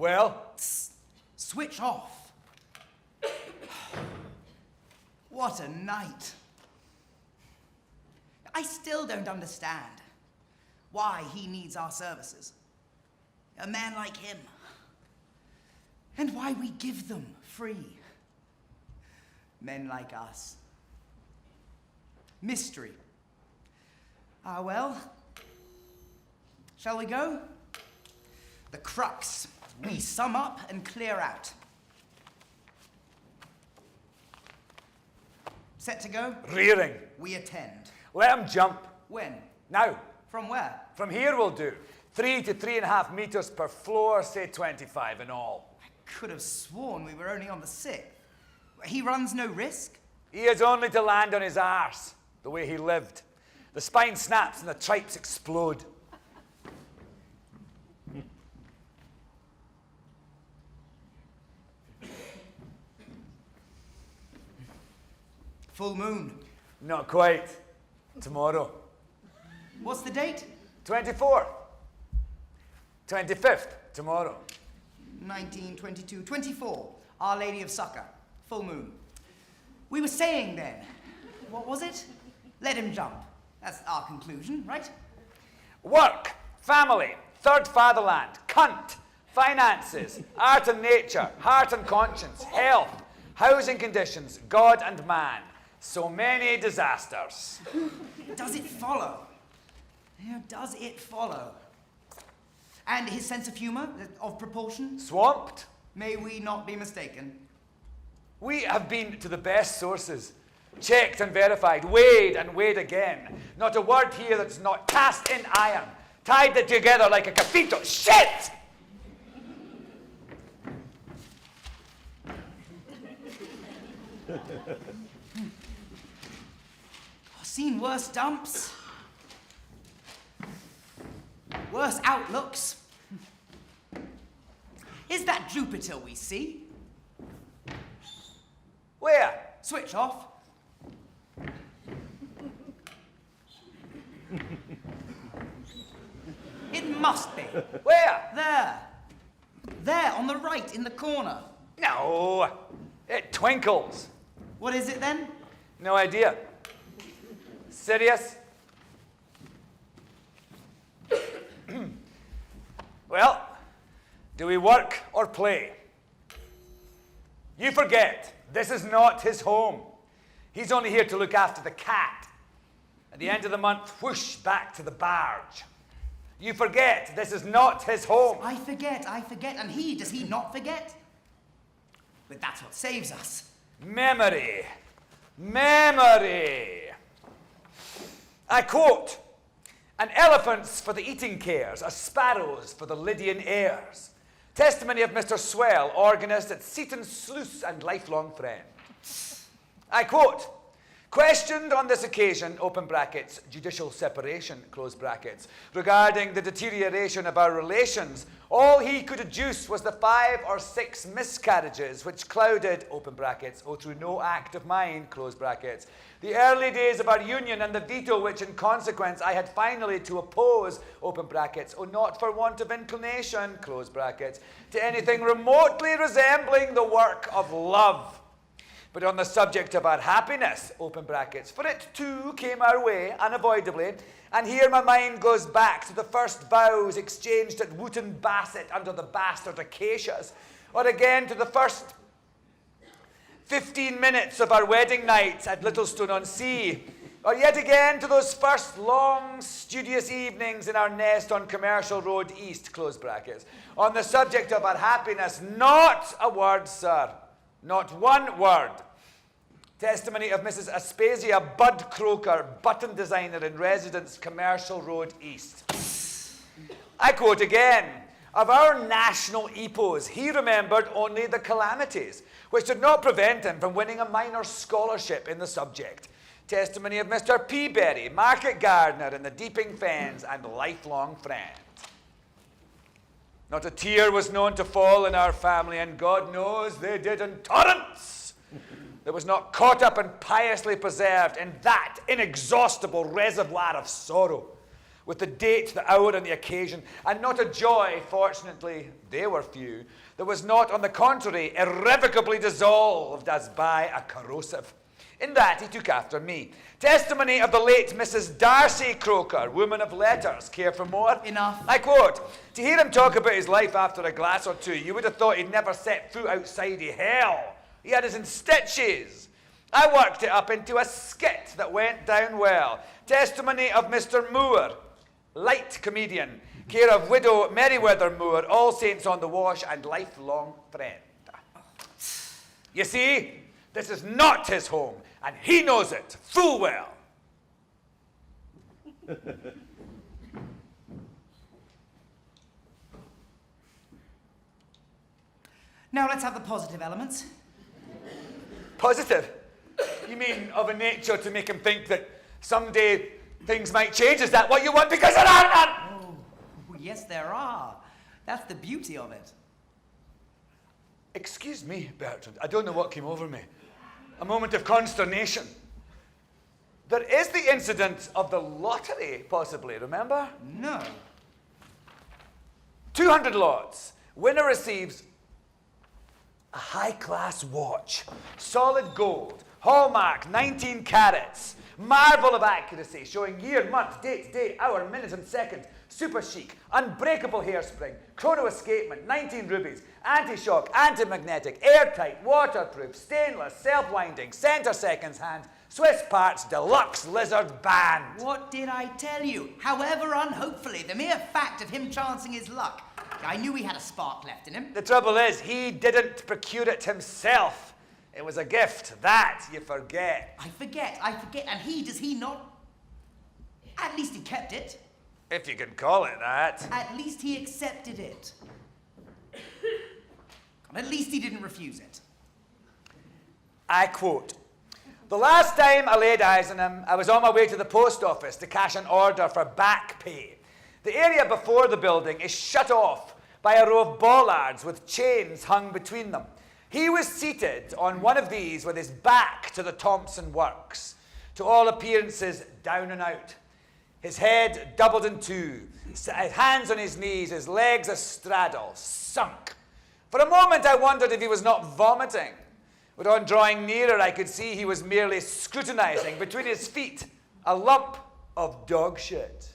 Well? Switch off. What a night. I still don't understand why he needs our services. A man like him. And why we give them free. Men like us. Mystery. Ah, well. Shall we go? The crux. We sum up and clear out. Set to go? Rearing. We attend. Let him jump. When? Now. From where? From here will do. 3 to 3.5 meters per floor, say 25 in all. I could have sworn we were only on the 6th. He runs no risk? He has only to land on his arse, the way he lived. The spine snaps and the tripes explode. Full moon. Not quite. Tomorrow. What's the date? 24th. 25th. Tomorrow. 19, 22, 24. Our Lady of Succor. Full moon. We were saying then, what was it? Let him jump. That's our conclusion, right? Work, family, third fatherland, cunt, finances, art and nature, heart and conscience, health, housing conditions, God and man. So many disasters. Does it follow? Does it follow? And his sense of humor, of proportion? Swamped? May we not be mistaken? We have been to the best sources. Checked and verified, weighed and weighed again. Not a word here that's not cast in iron. Tied it together like a cathedral. Shit! Seen worse dumps. Worse outlooks. Is that Jupiter we see? Where? Switch off. It must be. Where? There. There, on the right, in the corner. No, it twinkles. What is it then? No idea. Serious? Well, do we work or play? You forget, this is not his home. He's only here to look after the cat. At the end of the month, whoosh, back to the barge. You forget, this is not his home. I forget, and does he not forget? But that's what saves us. Memory. Memory. I quote, "An elephant's for the eating cares, a sparrow's for the Lydian airs." Testimony of Mr. Swell, organist at Seaton Sluice and lifelong friend. I quote, "Questioned on this occasion, open brackets, judicial separation, close brackets, regarding the deterioration of our relations, all he could adduce was the 5 or 6 miscarriages which clouded, open brackets, through no act of mine, close brackets, the early days of our union and the veto which in consequence I had finally to oppose, open brackets, not for want of inclination, close brackets, to anything remotely resembling the work of love. But on the subject of our happiness, open brackets, for it too came our way, unavoidably, and here my mind goes back to the first vows exchanged at Wootton Bassett under the bastard acacias, or again to the first 15 minutes of our wedding night at Littlestone-on-Sea, or yet again to those first long, studious evenings in our nest on Commercial Road East, close brackets. On the subject of our happiness, not a word, sir. Not one word. Testimony of Mrs. Aspasia Bud Croker, button designer in residence, Commercial Road East. I quote again, "Of our national epos, he remembered only the calamities, which did not prevent him from winning a minor scholarship in the subject. Testimony of Mr. Peaberry, market gardener in the Deeping Fens and lifelong friend. Not a tear was known to fall in our family, and God knows they did in torrents. That was not caught up and piously preserved in that inexhaustible reservoir of sorrow, with the date, the hour, and the occasion, and not a joy, fortunately, they were few, that was not, on the contrary, irrevocably dissolved as by a corrosive. In that he took after me. Testimony of the late Mrs. Darcy Croker, woman of letters. Care for more? Enough. I quote, to hear him talk about his life after a glass or two, you would have thought he'd never set foot outside of hell. He had us in stitches. I worked it up into a skit that went down well. Testimony of Mr. Moore, light comedian, care of widow Meriwether Moore, All Saints on the Wash, and lifelong friend. You see, this is not his home, and he knows it full well. Now let's have the positive elements. Positive? You mean of a nature to make him think that someday things might change? Is that what you want? Because there are none! Oh, yes, there are. That's the beauty of it. Excuse me, Bertrand. I don't know what came over me. A moment of consternation. There is the incident of the lottery, possibly, remember? No. 200 lots. Winner receives a high-class watch. Solid gold. Hallmark, 19 carats. Marvel of accuracy, showing year, month, date, day, hour, minute, and second. Super chic. Unbreakable hairspring. Chrono escapement, 19 rubies. Anti-shock, anti-magnetic, airtight, waterproof, stainless, self-winding, center seconds hand, Swiss parts, deluxe lizard band. What did I tell you? However unhopefully, the mere fact of him chancing his luck. I knew he had a spark left in him. The trouble is, he didn't procure it himself. It was a gift. That you forget. I forget. And does he not? At least he kept it. If you can call it that. At least he accepted it. At least he didn't refuse it. I quote, the last time I laid eyes on him, I was on my way to the post office to cash an order for back pay. The area before the building is shut off by a row of bollards with chains hung between them. He was seated on one of these with his back to the Thompson Works, to all appearances down and out. His head doubled in two, his hands on his knees, his legs astraddle, sunk. For a moment I wondered if he was not vomiting, but on drawing nearer I could see he was merely scrutinizing between his feet a lump of dog shit.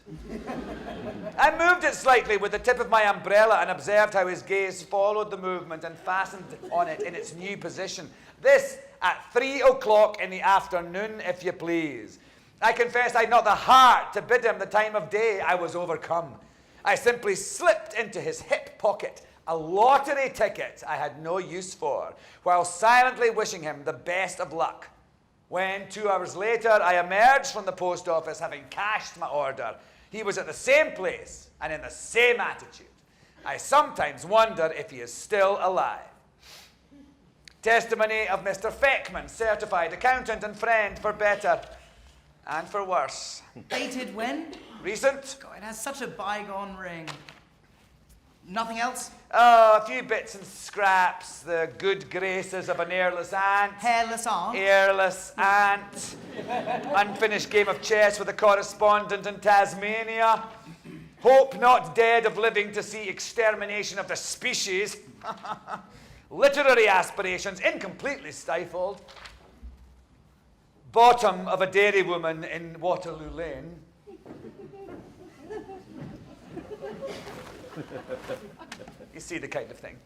I moved it slightly with the tip of my umbrella and observed how his gaze followed the movement and fastened on it in its new position. This at 3 o'clock in the afternoon, if you please. I confess I had not the heart to bid him the time of day. I was overcome. I simply slipped into his hip pocket a lottery ticket I had no use for, while silently wishing him the best of luck. When, 2 hours later, I emerged from the post office having cashed my order, he was at the same place and in the same attitude. I sometimes wonder if he is still alive. Testimony of Mr. Feckman, certified accountant and friend for better and for worse. Dated when? Recent? God, it has such a bygone ring. Nothing else? Oh, a few bits and scraps, the good graces of an hairless aunt. Hairless aunt? Hairless aunt. Unfinished game of chess with a correspondent in Tasmania. Hope not dead of living to see extermination of the species. Literary aspirations incompletely stifled. Bottom of a dairywoman in Waterloo Lane. You see the kind of thing.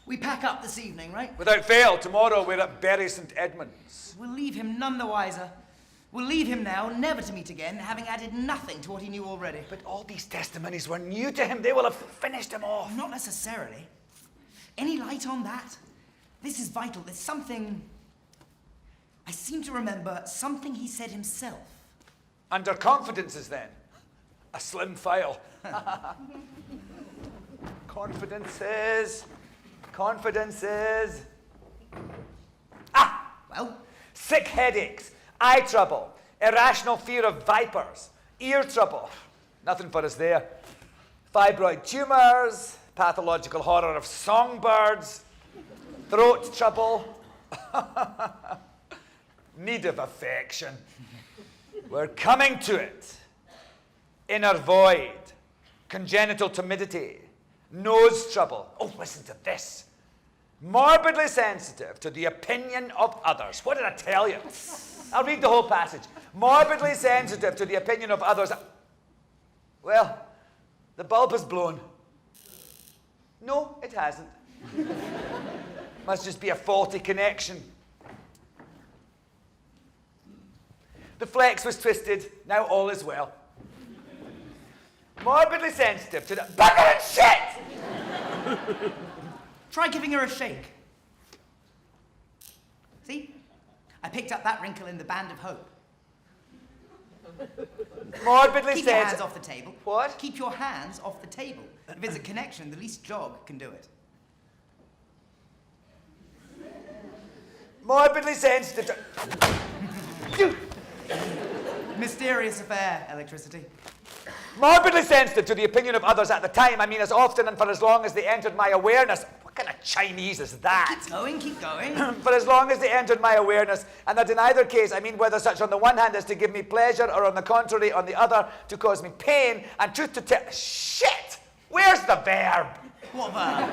We pack up this evening, right? Without fail, tomorrow we're at Bury St. Edmunds. We'll leave him none the wiser. We'll leave him now, never to meet again, having added nothing to what he knew already. But all these testimonies were new to him. They will have finished him off. Not necessarily. Any light on that? This is vital. There's something... I seem to remember something he said himself. Under confidences, then. A slim file. Confidences. Ah! Well? Sick headaches, eye trouble, irrational fear of vipers, ear trouble. Nothing for us there. Fibroid tumours, pathological horror of songbirds, throat trouble, need of affection. We're coming to it. Inner void, congenital timidity, nose trouble. Oh, listen to this. Morbidly sensitive to the opinion of others. What did I tell you? I'll read the whole passage. Morbidly sensitive to the opinion of others. Well, the bulb has blown. No, it hasn't. Must just be a faulty connection. The flex was twisted. Now all is well. Morbidly sensitive to the bugger and shit! Try giving her a shake. See? I picked up that wrinkle in the Band of Hope. Morbidly Keep your hands sensitive. off the table. What? Keep your hands off the table. If it's a connection, the least jog can do it. Morbidly sensitive to... Mysterious affair, electricity. Morbidly sensitive to the opinion of others at the time. I mean, as often and for as long as they entered my awareness. What kind of Chinese is that? Keep going, keep going. For as long as they entered my awareness, and that in either case, I mean, whether such on the one hand as to give me pleasure, or on the contrary, on the other, to cause me pain, and truth to tell... Shit! Where's the verb? What verb?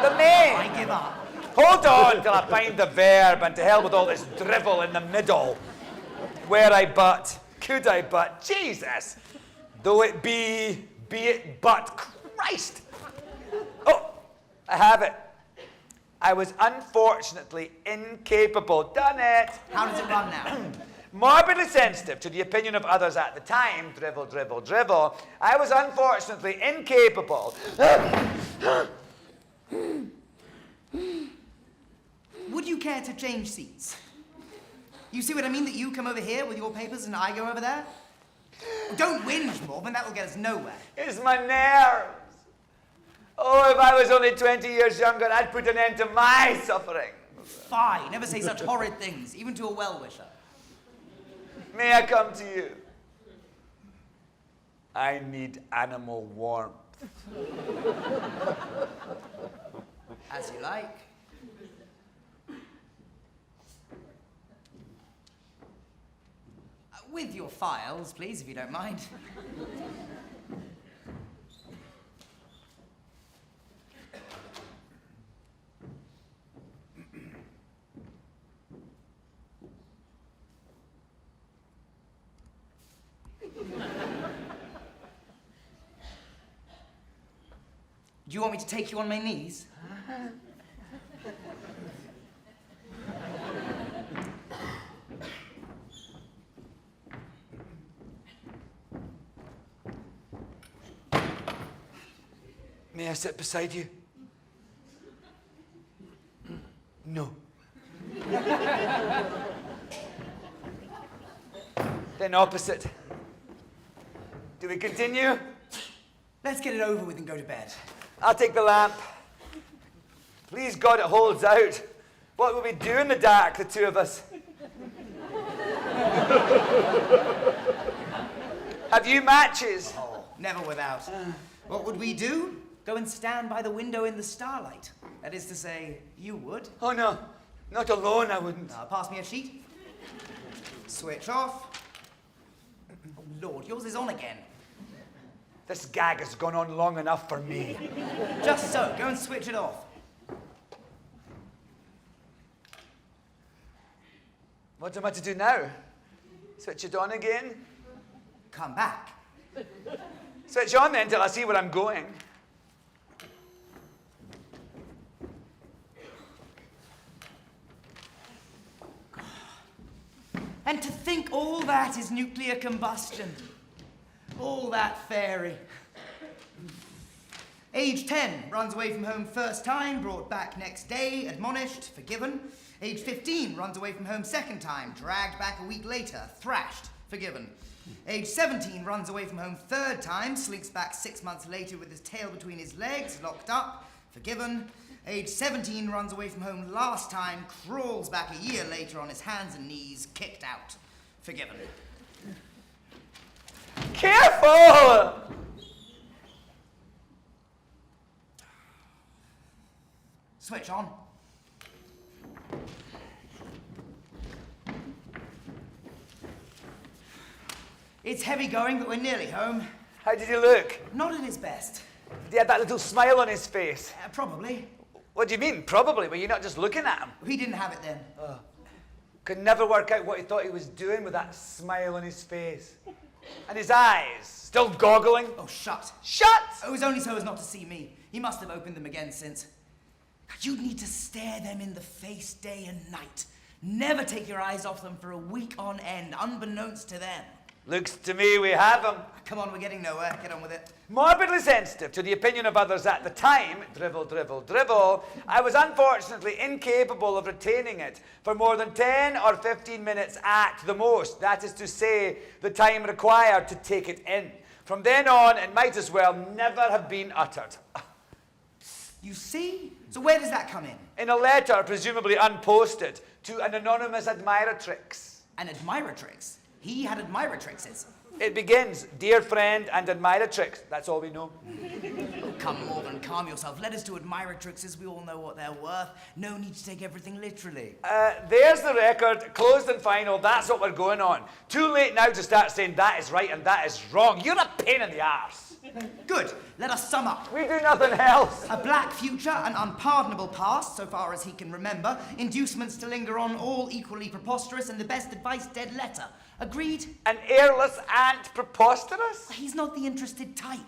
The main. I give up. Hold on till I find the verb, and to hell with all this drivel in the middle. Where I but, could I but, Jesus! Though it be it but, Christ! Oh, I have it. I was unfortunately incapable. Done it! How does it run now? Morbidly sensitive to the opinion of others at the time, drivel, drivel, drivel, I was unfortunately incapable. Would you care to change seats? You see what I mean? That you come over here with your papers and I go over there? Don't whinge, Morven. That will get us nowhere. It's my nerves. Oh, if I was only 20 years younger, I'd put an end to my suffering. Fie. Never say such horrid things, even to a well-wisher. May I come to you? I need animal warmth. As you like. With your files, please, if you don't mind. Do you want me to take you on my knees? May I sit beside you? No. Then opposite. Do we continue? Let's get it over with and go to bed. I'll take the lamp. Please God it holds out. What will we do in the dark, the two of us? Have you matches? Oh, never without. What would we do? Go and stand by the window in the starlight. That is to say, you would. Oh no, not alone I wouldn't. Pass me a sheet. Switch off. Oh Lord, yours is on again. This gag has gone on long enough for me. Just so, go and switch it off. What am I to do now? Switch it on again? Come back. Switch on then till I see where I'm going. And to think all that is nuclear combustion. All that fairy. Age 10, runs away from home first time, brought back next day, admonished, forgiven. Age 15, runs away from home second time, dragged back a week later, thrashed, forgiven. Age 17, runs away from home third time, slinks back 6 months later with his tail between his legs, locked up, forgiven. Age 17, runs away from home last time, crawls back a year later on his hands and knees, kicked out, forgiven. Careful! Switch on. It's heavy going, but we're nearly home. How did he look? Not at his best. Did he have that little smile on his face? Probably. What do you mean, probably? Were you not just looking at him? He didn't have it then. Could never work out what he thought he was doing with that smile on his face. And his eyes, still goggling. Oh, shut. Shut! It was only so as not to see me. He must have opened them again since. You'd need to stare them in the face day and night. Never take your eyes off them for a week on end, unbeknownst to them. Looks to me we have him. Come on, we're getting nowhere. Get on with it. Morbidly sensitive to the opinion of others at the time, drivel, drivel, drivel, I was unfortunately incapable of retaining it for more than 10 or 15 minutes at the most. That is to say, the time required to take it in. From then on, it might as well never have been uttered. You see? So where does that come in? In a letter, presumably unposted, to an anonymous admiratrix. An admiratrix? He had admiratrixes. It begins, dear friend and admiratrix. That's all we know. Oh, come, Morgan, calm yourself. Let us do admiratrixes. We all know what they're worth. No need to take everything literally. There's the record, closed and final. That's what we're going on. Too late now to start saying that is right and that is wrong. You're a pain in the arse. Good. Let us sum up. We do nothing else. A black future, an unpardonable past, so far as he can remember, inducements to linger on, all equally preposterous, and the best advice, dead letter. Agreed? An airless ant preposterous? He's not the interested type.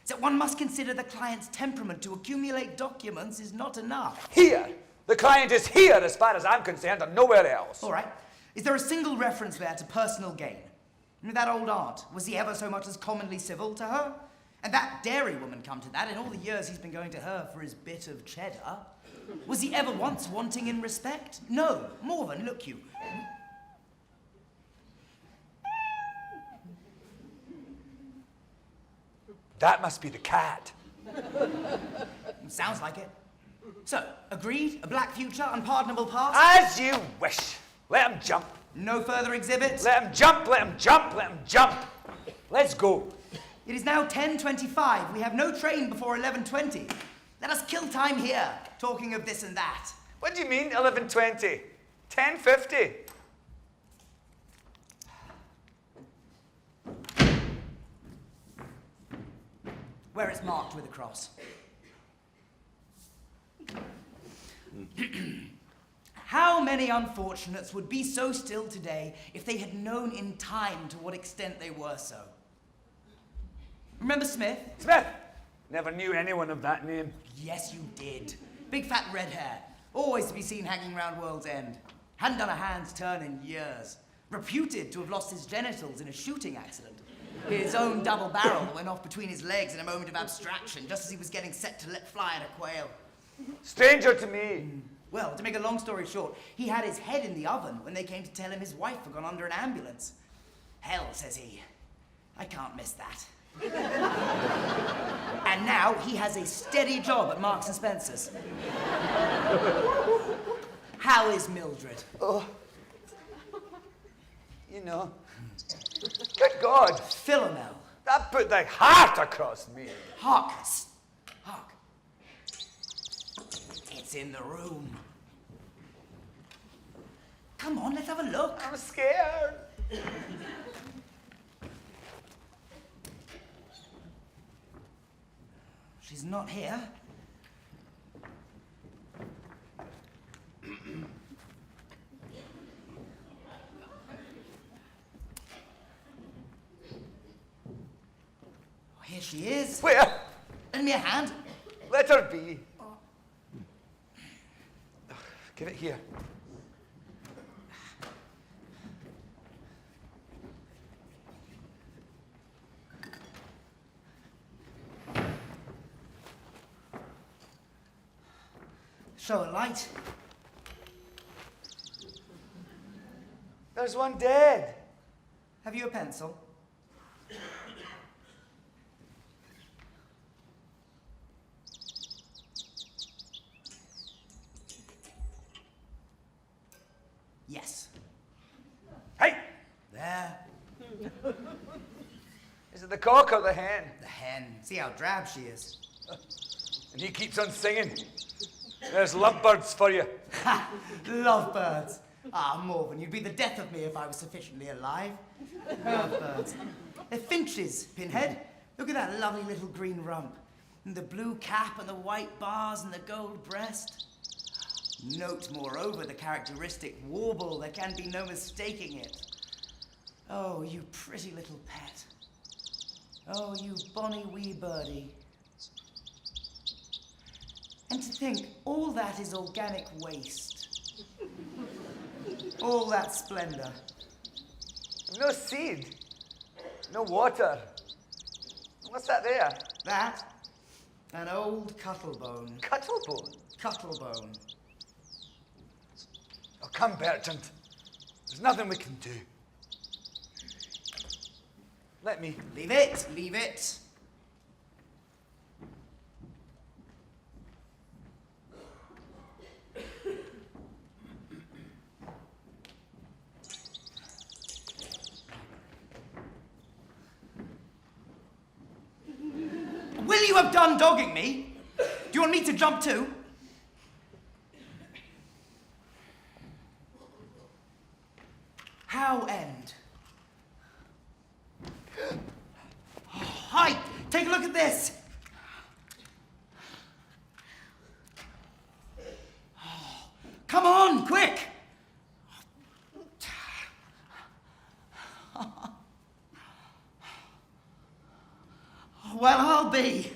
So one must consider the client's temperament. To accumulate documents is not enough. Here. The client is here as far as I'm concerned and nowhere else. All right. Is there a single reference there to personal gain? That old aunt, was he ever so much as commonly civil to her? And that dairy woman, come to that, in all the years he's been going to her for his bit of cheddar. Was he ever once wanting in respect? No. More than, look you. That must be the cat. Sounds like it. So, agreed? A black future, unpardonable past? As you wish. Let him jump. No further exhibits? Let him jump, let him jump, let him jump. Let's go. It is now 10:25. We have no train before 11:20. Let us kill time here, talking of this and that. What do you mean, 11:20? 10:50. Where it's marked with a cross. How many unfortunates would be so still today if they had known in time to what extent they were so? Remember Smith? Smith! Never knew anyone of that name. Yes, you did. Big fat red hair. Always to be seen hanging round World's End. Hadn't done a hand's turn in years. Reputed to have lost his genitals in a shooting accident. His own double barrel went off between his legs in a moment of abstraction, just as he was getting set to let fly at a quail. Stranger to me. Well, to make a long story short, he had his head in the oven when they came to tell him his wife had gone under an ambulance. Hell, says he. I can't miss that. And now he has a steady job at Marks and Spencer's. How is Mildred? Oh. You know. Good God. Philomel. That put the heart across me. Hark. Hark. It's in the room. Come on, let's have a look. I'm scared. She's not here. Here she is. Where? Lend me a hand. Let her be. Give it here. Show a light. There's one dead. Have you a pencil? Yes. Hey! There. Is it the cock or the hen? The hen. See how drab she is. And he keeps on singing. There's lovebirds for you. Ha! Lovebirds. Ah, Morven, you'd be the death of me if I was sufficiently alive. Birds. They're finches, Pinhead. Look at that lovely little green rump. And the blue cap and the white bars and the gold breast. Note, moreover, the characteristic warble. There can be no mistaking it. Oh, you pretty little pet. Oh, you bonny wee birdie. And to think, all that is organic waste. All that splendor. No seed. No water. What's that there? That? An old cuttlebone. Cuttlebone? Cuttlebone. Oh, come, Bertrand. There's nothing we can do. Let me. Leave it, leave it. Will you have done dogging me? Do you want me to jump too? How end? Oh, hi! Take a look at this! Oh, come on, quick! Well, I'll be.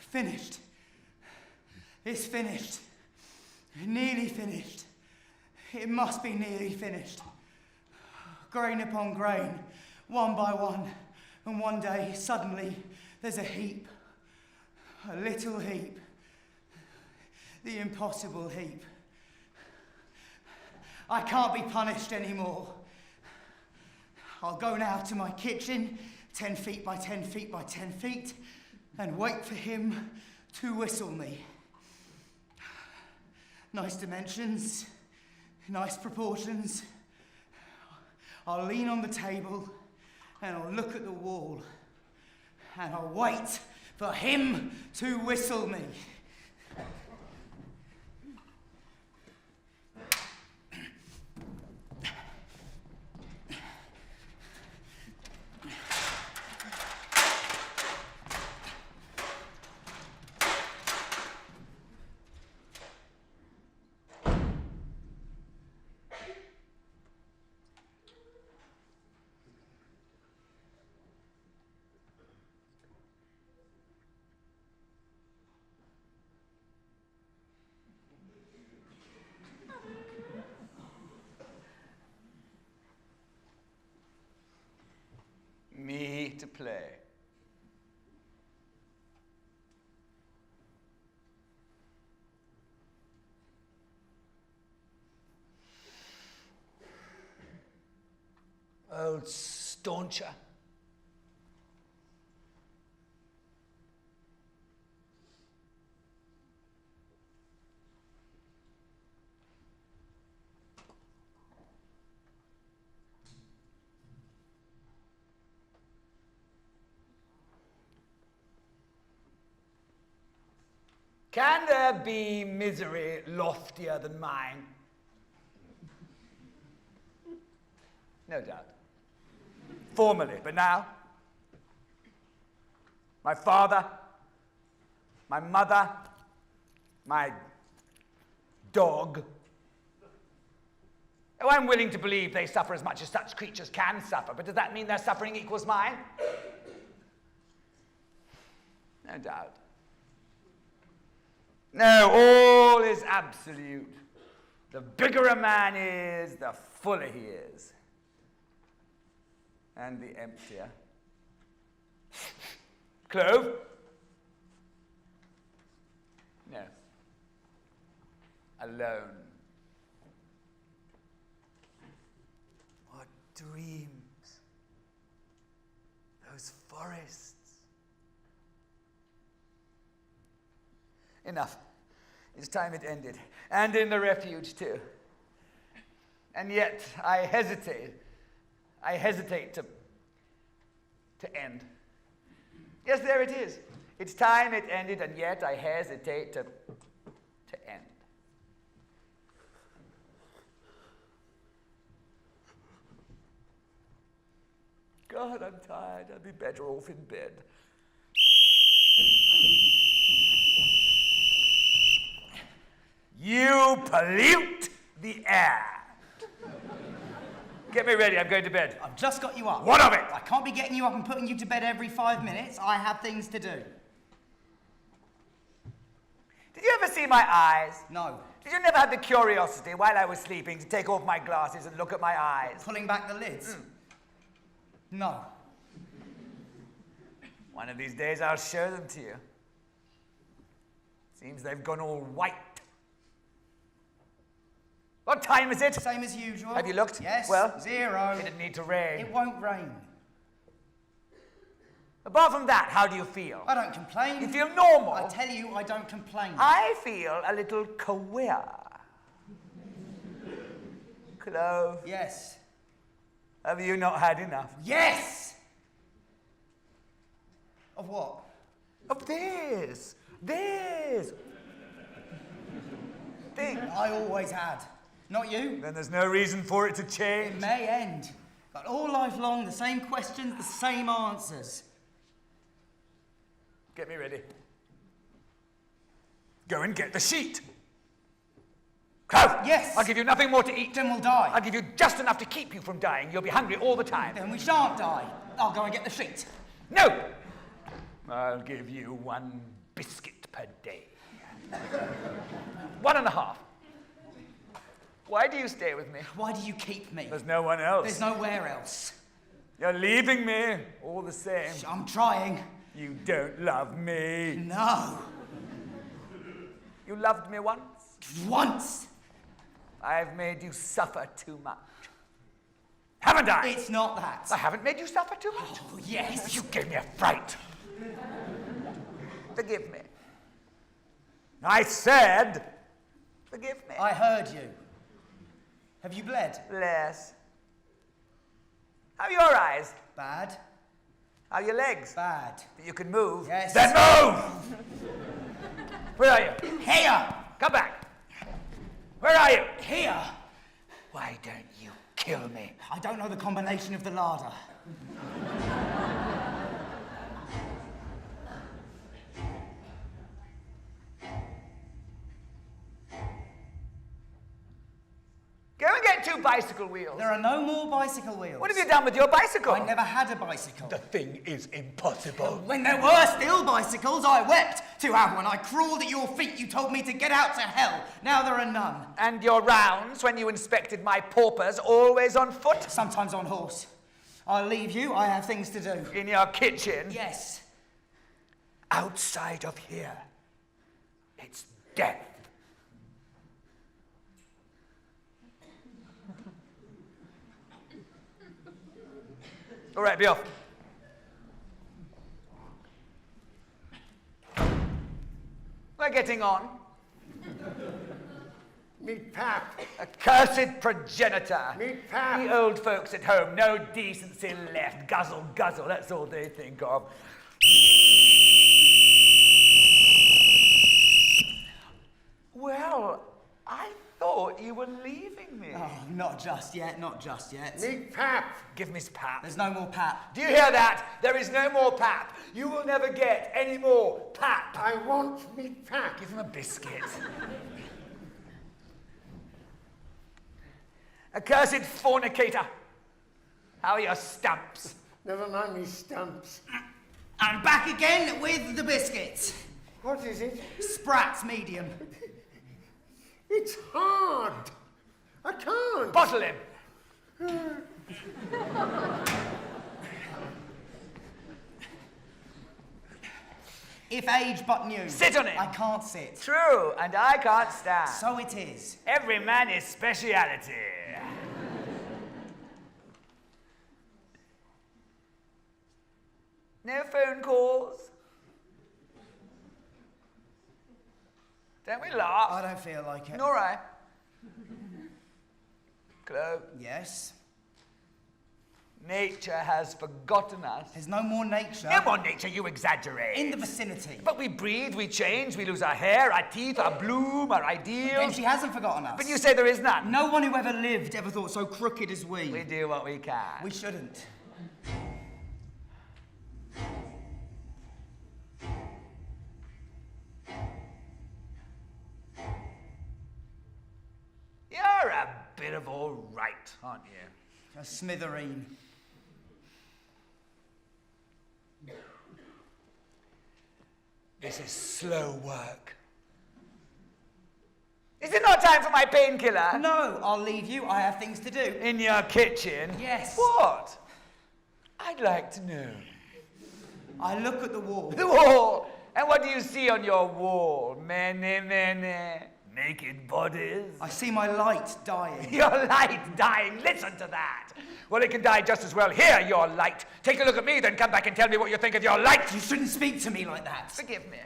Finished. It's finished. Nearly finished. It must be nearly finished. Grain upon grain, one by one, and one day, suddenly, there's a heap. A little heap. The impossible heap. I can't be punished anymore. I'll go now to my kitchen, 10 feet by 10 feet by 10 feet, and wait for him to whistle me. Nice dimensions, nice proportions. I'll lean on the table and I'll look at the wall and I'll wait for him to whistle me. Me to play. Old stauncher. Can there be misery loftier than mine? No doubt. Formerly, but now? My father, my mother, my dog. Oh, I'm willing to believe they suffer as much as such creatures can suffer, but does that mean their suffering equals mine? No doubt. No, all is absolute. The bigger a man is, the fuller he is. And the emptier. Clove? No. Alone. What dreams. Those forests. Enough. It's time it ended. And in the refuge, too. And yet, I hesitate. I hesitate to end. Yes, there it is. It's time it ended, and yet I hesitate to end. God, I'm tired. I'd be better off in bed. You pollute the air. Get me ready, I'm going to bed. I've just got you up. What of it? I can't be getting you up and putting you to bed every 5 minutes. I have things to do. Did you ever see see my eyes? No. Did you never have the curiosity while I was sleeping to take off my glasses and look at my eyes? Pulling back the lids? No. One of these days I'll show them to you. Seems they've gone all white. What time is it? Same as usual. Have you looked? Yes. Well? 0. It didn't need to rain. It won't rain. Apart from that, how do you feel? I don't complain. You feel normal? I tell you, I don't complain. I feel a little queer. Clove, Yes. have you not had enough? Yes! Of what? Of this. This. Thing. I always had. Not you. Then there's no reason for it to change. It may end. But all life long, the same questions, the same answers. Get me ready. Go and get the sheet. Go! Yes. I'll give you nothing more to eat. Then we'll die. I'll give you just enough to keep you from dying. You'll be hungry all the time. Then we shan't die. I'll go and get the sheet. No! I'll give you 1 biscuit per day. 1.5. Why do you stay with me? Why do you keep me? There's no one else. There's nowhere else. You're leaving me all the same. I'm trying. You don't love me. No. You loved me once. Once. I've made you suffer too much. Haven't I? It's not that. I haven't made you suffer too much. Oh, yes. You gave me a fright. Forgive me. I said, forgive me. I heard you. Have you bled? Less. How are your eyes? Bad. How are your legs? Bad. That you can move? Yes. Then move! Where are you? Here. Come back. Where are you? Here. Why don't you kill me? I don't know the combination of the larder. Go and get 2 bicycle wheels. There are no more bicycle wheels. What have you done with your bicycle? I never had a bicycle. The thing is impossible. When there were still bicycles, I wept to have one. I crawled at your feet. You told me to get out to hell. Now there are none. And your rounds, when you inspected my paupers, always on foot? Sometimes on horse. I'll leave you. I have things to do. In your kitchen? Yes. Outside of here, it's death. All right, be off. We're getting on. Meet Pap. Accursed progenitor. Meet Pap. The old folks at home, no decency left. Guzzle, guzzle, that's all they think of. Well, I thought you were leaving me. Oh, not just yet, not just yet. Meet Pap. Give me pap. There's no more pap. Do you hear that? There is no more pap. You will never get any more pap. I want meet Pap. Give him a biscuit. Accursed fornicator. How are your stumps? Never mind me stumps. I'm back again with the biscuits. What is it? Sprats medium. It's hard. I can't. Bottle him. If age but new. Sit on it. I can't sit. True, and I can't stand. So it is. Every man his speciality. No phone calls. Don't we laugh? I don't feel like it. Nor I. Chloe, Yes. nature has forgotten us. There's no more nature. No more nature, you exaggerate. In the vicinity. But we breathe, we change, we lose our hair, our teeth, our bloom, our Then ideals. she hasn't forgotten us. But you say there is none. No one who ever lived ever thought so crooked as we. We do what we can. We shouldn't. You're a bit of all right, aren't you? A smithereen. This is slow work. got time for my painkiller? No, I'll leave you. I have things to do. In your kitchen? Yes. What? I'd like to know. I look at the wall. The wall? And what do you see on your wall? Many naked bodies? I see my light dying. Your light dying, listen to that. Well, it can die just as well. Here, your light. Take a look at me, then come back and tell me what you think of your light. You shouldn't speak to me like that. Forgive me.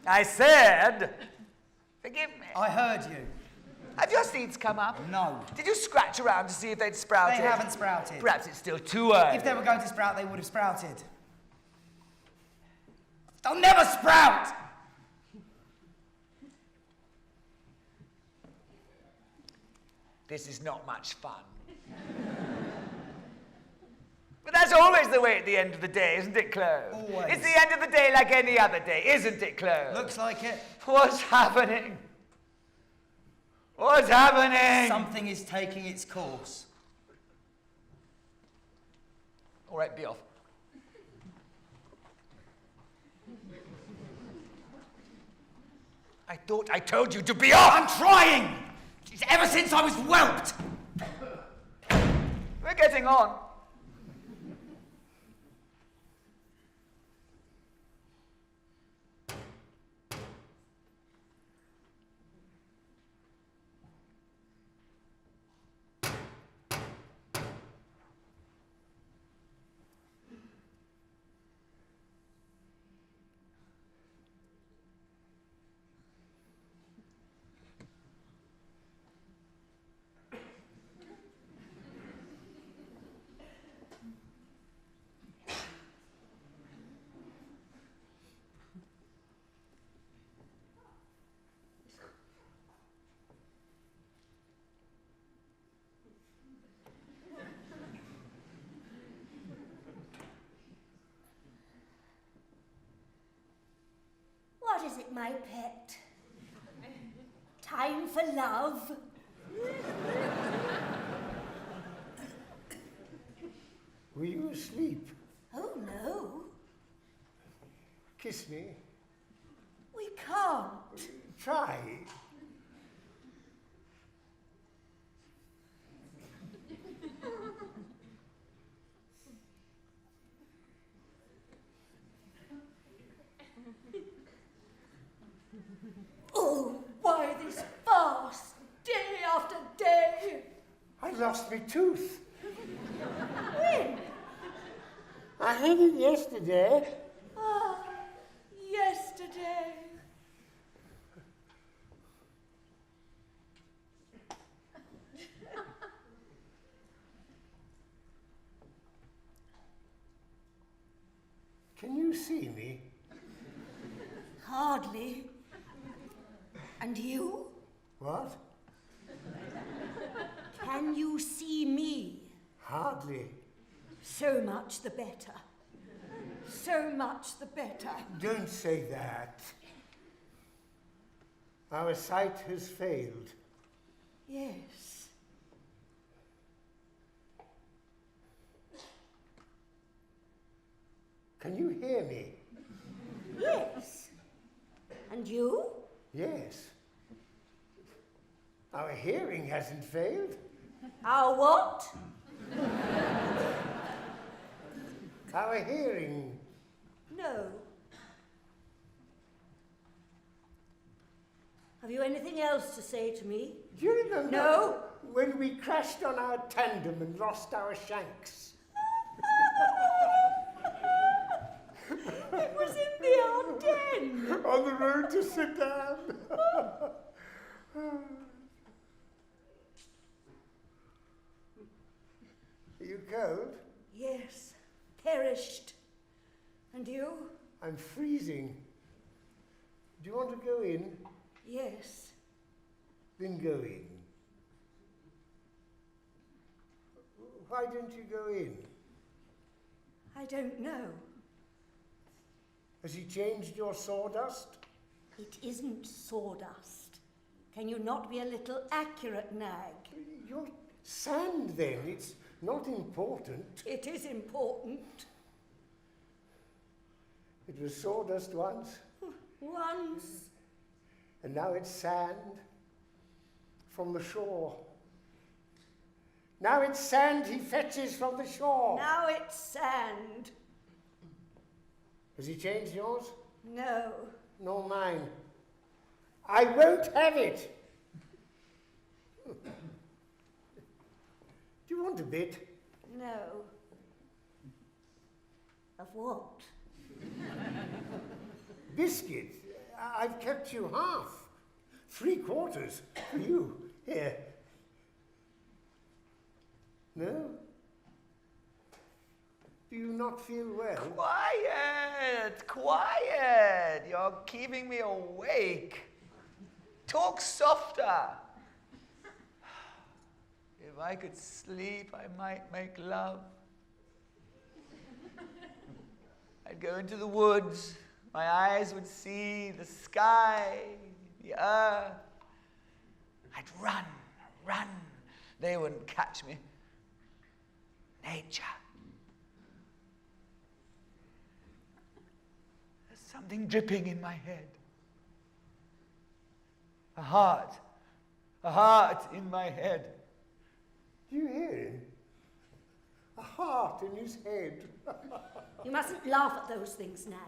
I said, forgive me. I heard you. Have your seeds come up? No. Did you scratch around to see if they'd sprouted? They haven't sprouted. Perhaps it's still too early. If they were going to sprout, they would have sprouted. They'll never sprout! This is not much fun. But that's always the way at the end of the day, isn't it, Clove? Always. It's the end of the day like any other day, isn't it, Clove? Looks like it. What's happening? What's happening? Something is taking its course. All right, be off. I thought I told you to be off! I'm trying! Ever since I was whelped! We're getting on. What is it, my pet? Time for love? Were you asleep? Oh, no. Kiss me. We can't. Try. Oh, why this farce? Day after day. I lost my tooth. When? I had it yesterday. Ah, yesterday. Can you see me? Hardly. And you? What? Can you see me? Hardly. So much the better. So much the better. Don't say that. Our sight has failed. Yes. Can you hear me? Yes. And you? Yes. Our hearing hasn't failed. Our what? Our hearing. No. Have you anything else to say to me? Do you remember No. when we crashed on our tandem and lost our shanks? It was in the Ardennes. On the road to Sedan. Are you cold? Yes, perished. And you? I'm freezing. Do you want to go in? Yes. Then go in. Why don't you go in? I don't know. Has he changed your sawdust? It isn't sawdust. Can you not be a little accurate, Nag? Your sand, then. It's not important. It is important. It was sawdust once. Once. And now it's sand from the shore. Now it's sand he fetches from the shore. Now it's sand. Has he changed yours? No. Nor mine. I won't have it. Do you want a bit? No. Of what? Biscuit. I've kept you half. 3/4 for you. Here. No? Do you not feel well? Quiet, quiet. You're keeping me awake. Talk softer. If I could sleep, I might make love. I'd go into the woods. My eyes would see the sky, the earth. I'd run, run. They wouldn't catch me. Nature. There's something dripping in my head. A heart in my head. Do you hear him? A heart in his head. You mustn't laugh at those things, Nag.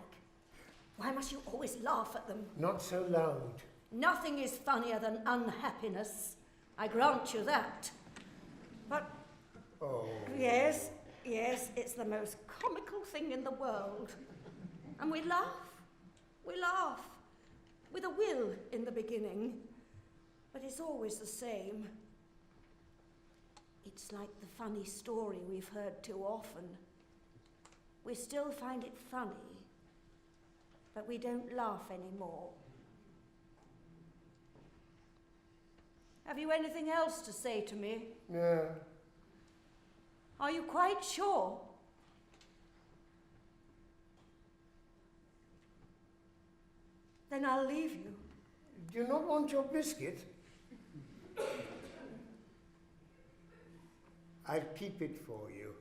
Why must you always laugh at them? Not so loud. Nothing is funnier than unhappiness. I grant you that. But, Oh. yes, it's the most comical thing in the world. And we laugh. With a will in the beginning. But it's always the same. It's like the funny story we've heard too often. We still find it funny, but we don't laugh anymore. Have you anything else to say to me? No. Are you quite sure? Then I'll leave you. Do you not want your biscuit? I'll keep it for you.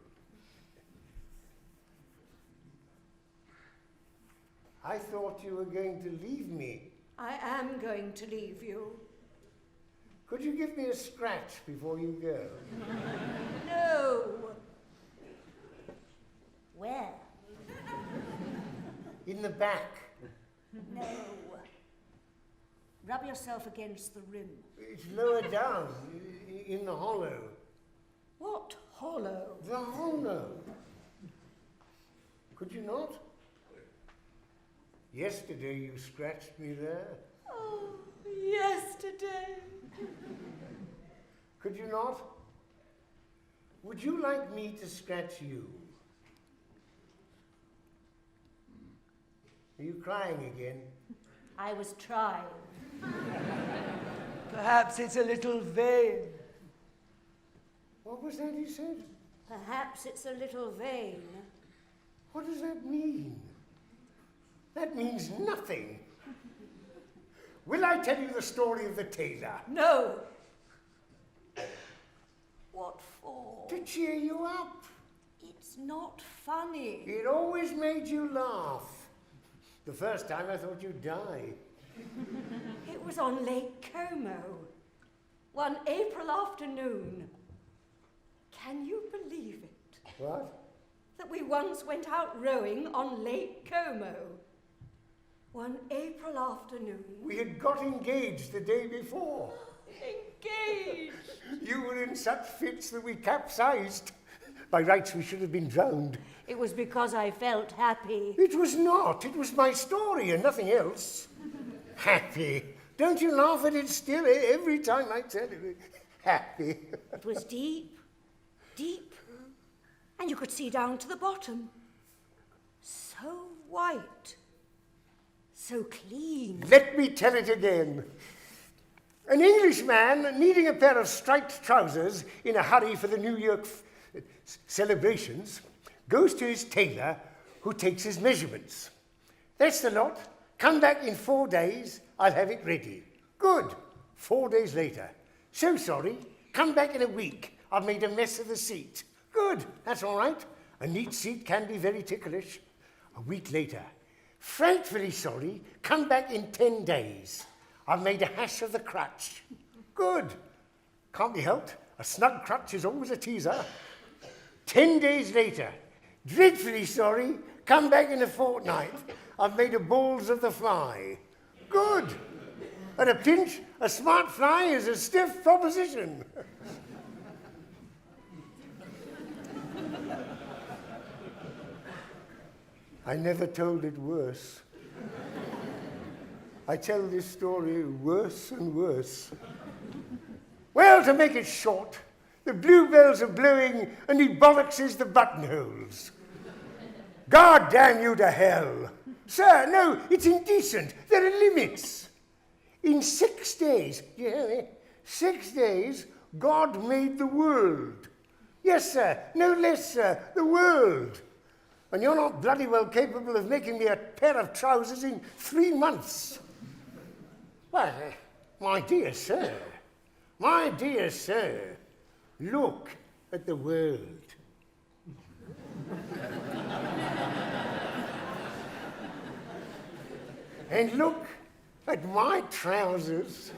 I thought you were going to leave me. I am going to leave you. Could you give me a scratch before you go? No. Where? In the back. No. Rub yourself against the rim. It's lower down, in the hollow. What hollow? The hollow. Could you not? Yesterday you scratched me there. Oh, yesterday. Could you not? Would you like me to scratch you? Are you crying again? I was trying. Perhaps it's a little vain. What was that you said? Perhaps it's a little vain. What does that mean? That means nothing. Will I tell you the story of the tailor? No. What for? To cheer you up. It's not funny. It always made you laugh. The first time I thought you'd die. It was on Lake Como, one April afternoon. Can you believe it? What? That we once went out rowing on Lake Como. One April afternoon. We had got engaged the day before. Engaged. You were in such fits that we capsized. By rights, we should have been drowned. It was because I felt happy. It was not. It was my story and nothing else. Happy. Don't you laugh at it still every time I tell you? Happy. It was deep, deep. And you could see down to the bottom. So white. So clean. Let me tell it again. An Englishman needing a pair of striped trousers in a hurry for the New Year celebrations goes to his tailor, who takes his measurements. That's the lot. Come back in 4 days, I'll have it ready. Good. 4 days later. So sorry. Come back in a week. I've made a mess of the seat. Good. That's all right. A neat seat can be very ticklish. A week later. Frightfully sorry. Come back in 10 days. I've made a hash of the crutch. Good. Can't be helped. A snug crutch is always a teaser. 10 days later, dreadfully sorry, come back in a fortnight. I've made a balls of the fly. Good. At a pinch, a smart fly is a stiff proposition. I never told it worse. I tell this story worse and worse. Well, to make it short, the bluebells are blowing and he bollockses the buttonholes. God damn you to hell. Sir, no, it's indecent. There are limits. In 6 days, you hear me? 6 days, God made the world. Yes, sir, no less, sir, the world. And you're not bloody well capable of making me a pair of trousers in 3 months. Well, my dear sir, look at the world. And look at my trousers.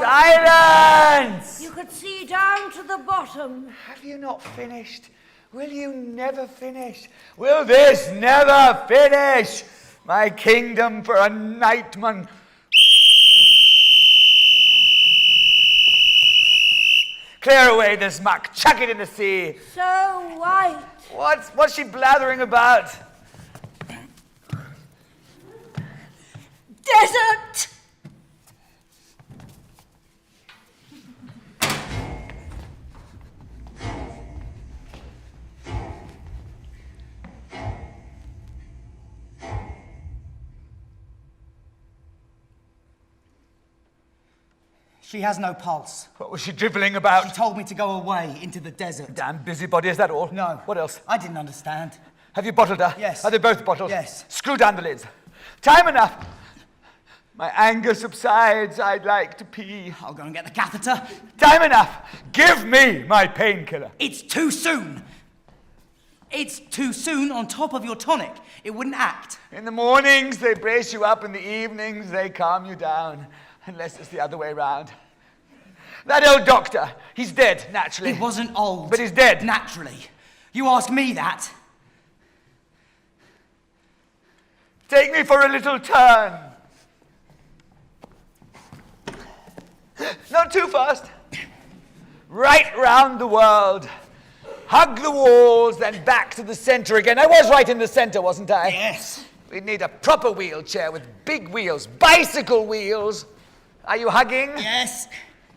Silence! You could see down to the bottom. Have you not finished? Will you never finish? Will this never finish? My kingdom for a nightman. Clear away this muck, chuck it in the sea. So white. What's she blathering about? Desert! She has no pulse. What was she dribbling about? She told me to go away into the desert. Damn busybody, is that all? No. What else? I didn't understand. Have you bottled her? Yes. Are they both bottled? Yes. Screw down the lids. Time enough. My anger subsides. I'd like to pee. I'll go and get the catheter. Time enough. Give me my painkiller. It's too soon. It's too soon on top of your tonic. It wouldn't act. In the mornings, they brace you up. In the evenings, they calm you down. Unless it's the other way round. That old doctor, he's dead, naturally. He wasn't old. But he's dead. Naturally. You ask me that. Take me for a little turn. Not too fast. Right round the world. Hug the walls, then back to the center again. I was right in the center, wasn't I? Yes. We'd need a proper wheelchair with big wheels, bicycle wheels. Are you hugging? Yes.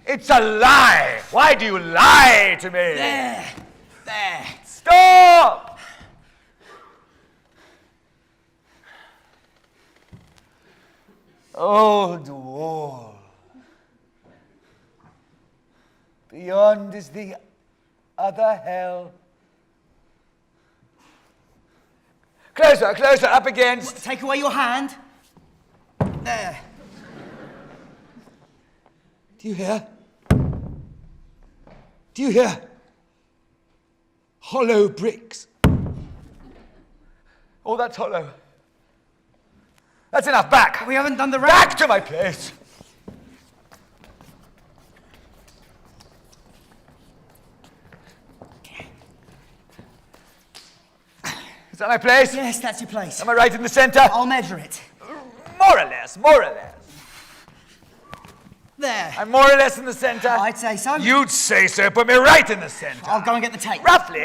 It's a lie. Why do you lie to me? There. Stop! Old wall. Beyond is the other hell. Closer, closer, up against. Take away your hand. There. Do you hear? Do you hear? Hollow bricks. Oh, that's hollow. That's enough. Back. We haven't done the round. Back to my place. Is that my place? Yes, that's your place. Am I right in the center? I'll measure it. More or less, more or less. There. I'm more or less in the center. I'd say so. You'd say so. Put me right in the center. I'll go and get the tape. Roughly.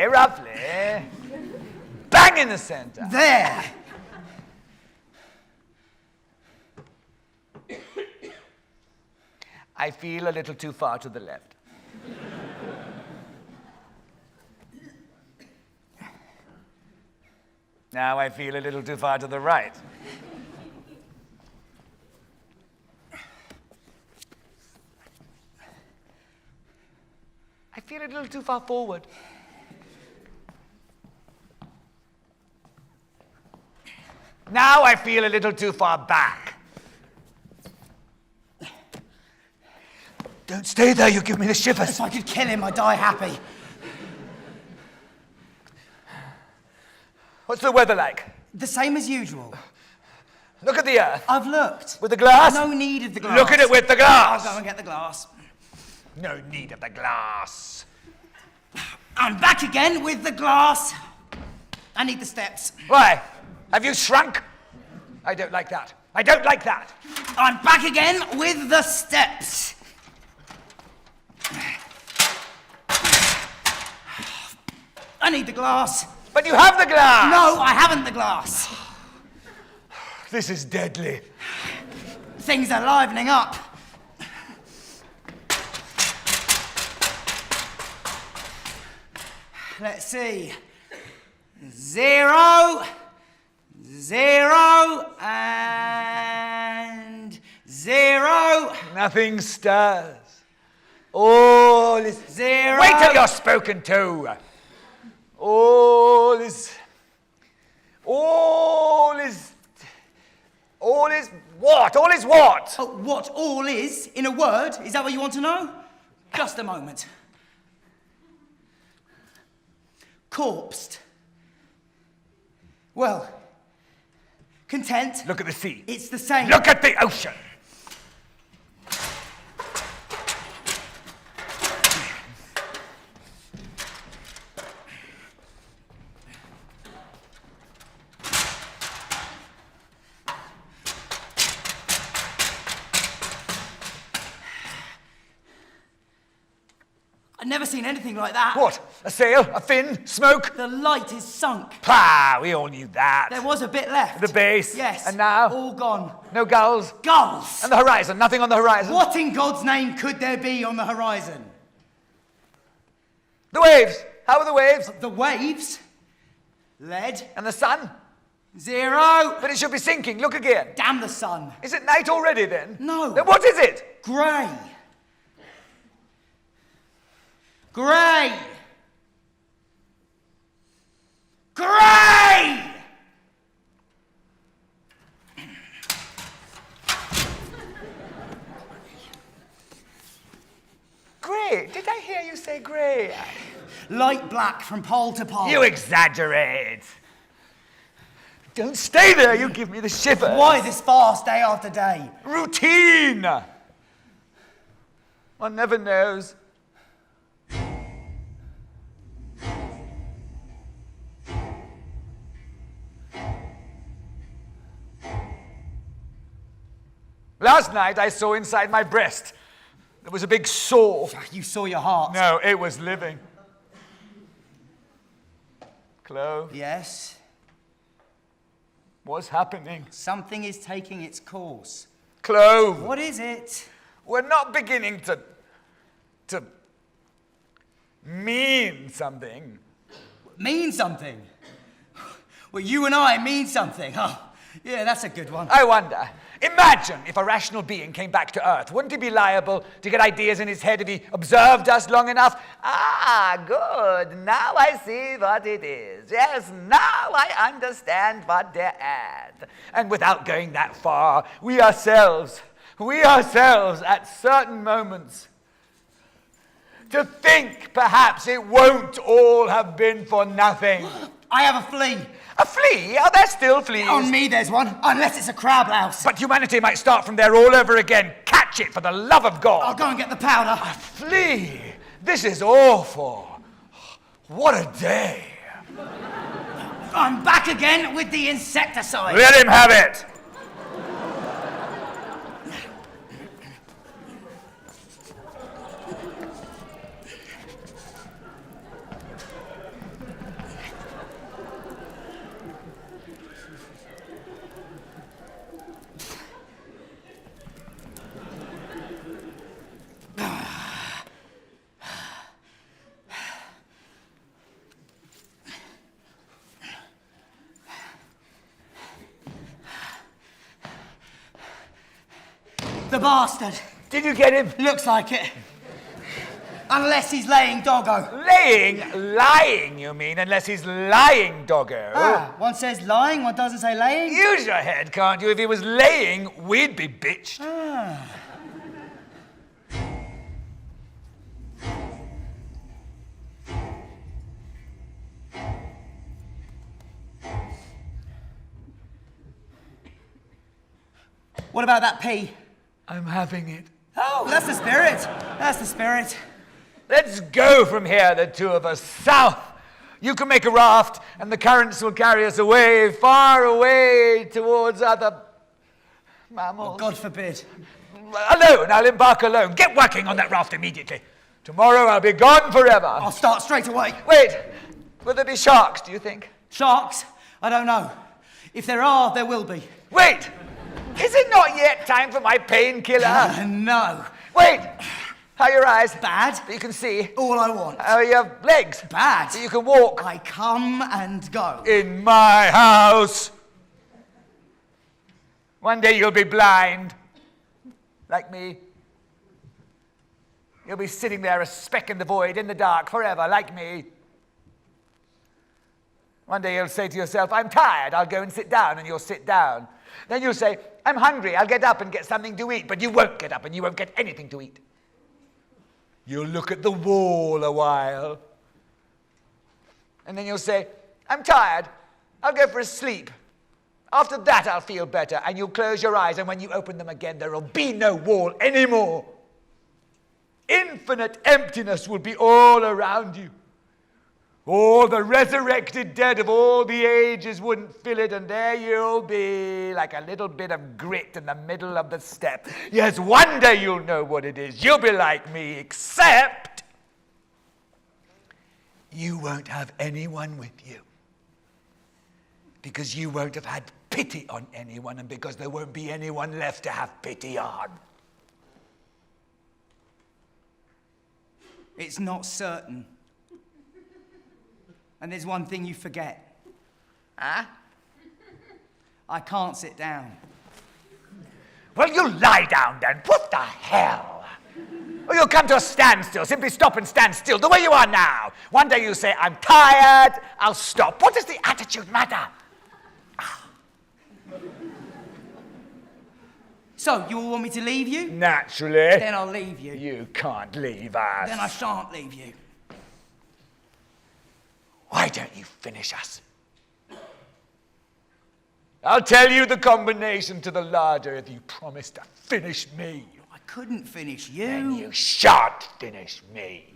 Bang in the center. There. I feel a little too far to the left. Now I feel a little too far to the right. I feel a little too far forward. Now I feel a little too far back. Don't stay there, you give me the shivers. If I could kill him, I'd die happy. What's the weather like? The same as usual. Look at the earth. I've looked. With the glass? No need of the glass. Look at it with the glass. I'll go and get the glass. No need of the glass. I'm back again with the glass. I need the steps. Why? Have you shrunk? I don't like that. I don't like that. I'm back again with the steps. I need the glass. But you have the glass. No, I haven't the glass. This is deadly. Things are livening up. Let's see. 0, 0, and 0. Nothing stirs. All is... 0. Wait till you're spoken to. All is what? All is what? Oh, what all is, in a word, is that what you want to know? Just a moment. Corpsed. Well, content. Look at the sea. It's the same. Look at the ocean. I've never seen anything like that. What? A sail? A fin? Smoke? The light is sunk. Pah! We all knew that. There was a bit left. The base. Yes. And now? All gone. No gulls? Gulls! And the horizon? Nothing on the horizon? What in God's name could there be on the horizon? The waves? How are the waves? The waves? Lead? And the sun? 0. But it should be sinking. Look again. Damn the sun. Is it night already then? No. Then what is it? Grey. Grey. Grey! Grey? Did I hear you say grey? Light black from pole to pole. You exaggerate. Don't stay there. You give me the shivers. Why this fast day after day? Routine. One never knows. Last night I saw inside my breast. There was a big sore. You saw your heart. No, it was living. Chloe, Yes. what's happening? Something is taking its course. Chloe, What is it? we're not beginning to mean something. Mean something. Well, you and I mean something. Oh, yeah, that's a good one. I wonder, imagine if a rational being came back to Earth. Wouldn't he be liable to get ideas in his head if he observed us long enough? Ah, good. Now I see what it is. Yes, now I understand what they're at. And without going that far, we ourselves, at certain moments, to think perhaps it won't all have been for nothing. I have a flea. A flea? Are there still fleas? On me there's one, unless it's a crab louse. But humanity might start from there all over again. Catch it, for the love of I'll God. go and get the powder. A flea? This is awful. What a day. I'm back again with the insecticide. Let him have it. The bastard. Did you get him? Looks like it. Unless he's laying doggo. Lying, you mean, unless he's lying, doggo. Ah, one says lying, one doesn't say laying. Use your head, can't you? If he was laying, we'd be bitched. Ah. What about that pea? I'm having it. Oh, that's the spirit. That's the spirit. Let's go from here, the two of us, south. You can make a raft, and the currents will carry us away, far away towards other mammals. Oh, God forbid. Alone, I'll embark alone. Get working on that raft immediately. Tomorrow I'll be gone forever. I'll start straight away. Wait, will there be sharks, do you think? Sharks? I don't know. If there are, there will be. Wait, is it not yet time for my painkiller? No. Wait, how are your eyes? Bad. You can see. All I want. How are your legs? Bad. So you can walk. I come and go. In my house. One day you'll be blind, like me. You'll be sitting there, a speck in the void, in the dark, forever, like me. One day you'll say to yourself, I'm tired, I'll go and sit down, and you'll sit down. Then you'll say, I'm hungry, I'll get up and get something to eat, but you won't get up and you won't get anything to eat. You'll look at the wall a while. And then you'll say, I'm tired, I'll go for a sleep. After that I'll feel better, and you'll close your eyes, and when you open them again, there'll be no wall anymore. Infinite emptiness will be all around you. All the resurrected dead of all the ages wouldn't fill it, and there you'll be, like a little bit of grit in the middle of the steppe. Yes, one day you'll know what it is. You'll be like me, except you won't have anyone with you. Because you won't have had pity on anyone, and because there won't be anyone left to have pity on. It's not certain. And there's one thing you forget. Huh? I can't sit down. Well, you lie down then. What the hell? Or you'll come to a standstill. Simply stop and stand still, the way you are now. One day you say, I'm tired, I'll stop. What does the attitude matter? So, you all want me to leave you? Naturally. Then I'll leave you. You can't leave us. Then I shan't leave you. Why don't you finish us? I'll tell you the combination to the larder if you promise to finish me. I couldn't finish you. Then you shan't finish me.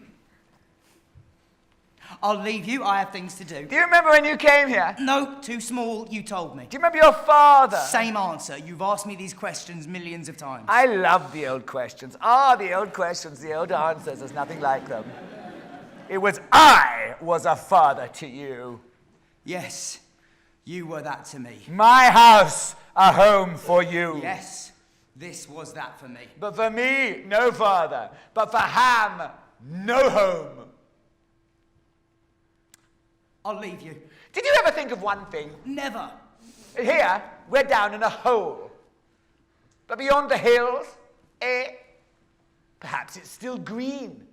I'll leave you. I have things to do. Do you remember when you came here? No, too small. You told me. Do you remember your father? Same answer. You've asked me these questions millions of times. I love the old questions. The old questions, the old answers. There's nothing like them. It was I was a father to you. Yes, you were that to me. My house, a home for you. Yes, this was that for me. But for me, no father. But for Ham, no home. I'll leave you. Did you ever think of one thing? Never. Here, we're down in a hole. But beyond the hills, perhaps it's still green.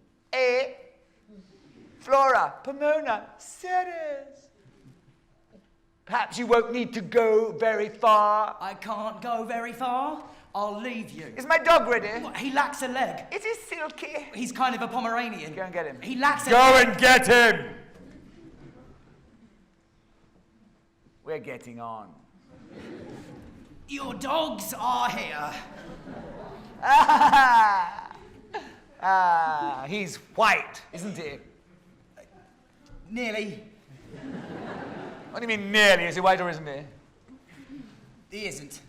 Flora, Pomona, Ceres. Perhaps you won't need to go very far. I can't go very far. I'll leave you. Is my dog ready? What, he lacks a leg. Is he silky? He's kind of a Pomeranian. Go and get him. He lacks a Go leg. and get him! We're getting on. Your dogs are here. He's white, isn't he? Nearly. What do you mean nearly? Is he white or isn't he? He isn't.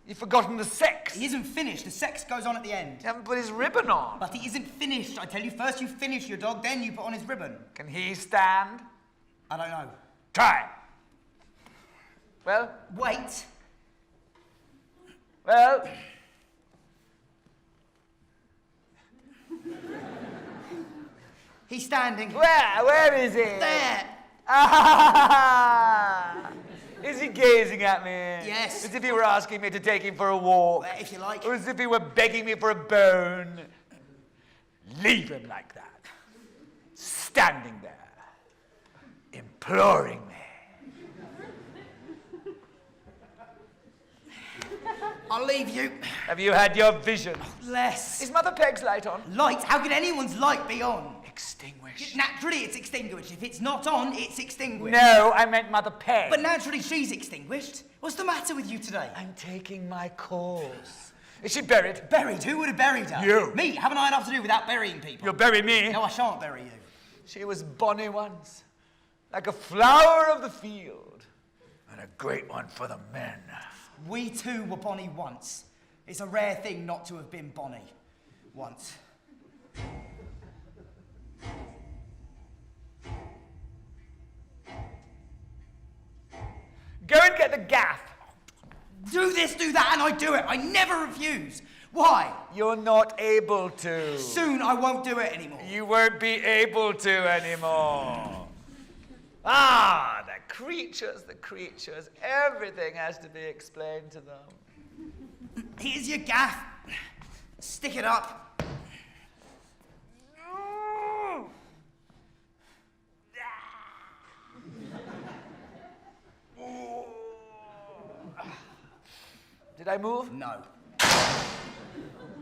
You've forgotten the sex. He isn't finished. The sex goes on at the end. You haven't put his ribbon on. But he isn't finished. I tell you, first you finish your dog, then you put on his ribbon. Can he stand? I don't know. Try. Well? Wait. Well? He's standing. Where? Where is he? There. Is he gazing at me? Yes. As if he were asking me to take him for a walk. If you like. Or as if he were begging me for a bone. Leave him like that. Standing there. Imploring me. I'll leave you. Have you had your vision? Less. Is Mother Peg's light on? Light? How could anyone's light be on? extinguished. Naturally, it's extinguished. If it's not on, it's extinguished. No, I meant Mother Peg. But naturally, she's extinguished. What's the matter with you today? I'm taking my course. Is she buried? Buried? Who would have buried her? You. Me? Haven't I enough to do without burying people? You'll bury me. No, I shan't bury you. She was bonny once, like a flower of the field, and a great one for the men. We too were bonny once. It's a rare thing not to have been bonny once. Go and get the gaff. Do this, do that, and I do it. I never refuse. Why? You're not able to. Soon I won't do it anymore. You won't be able to anymore. Ah, the creatures. Everything has to be explained to them. Here's your gaff. Stick it up. Did I move? No.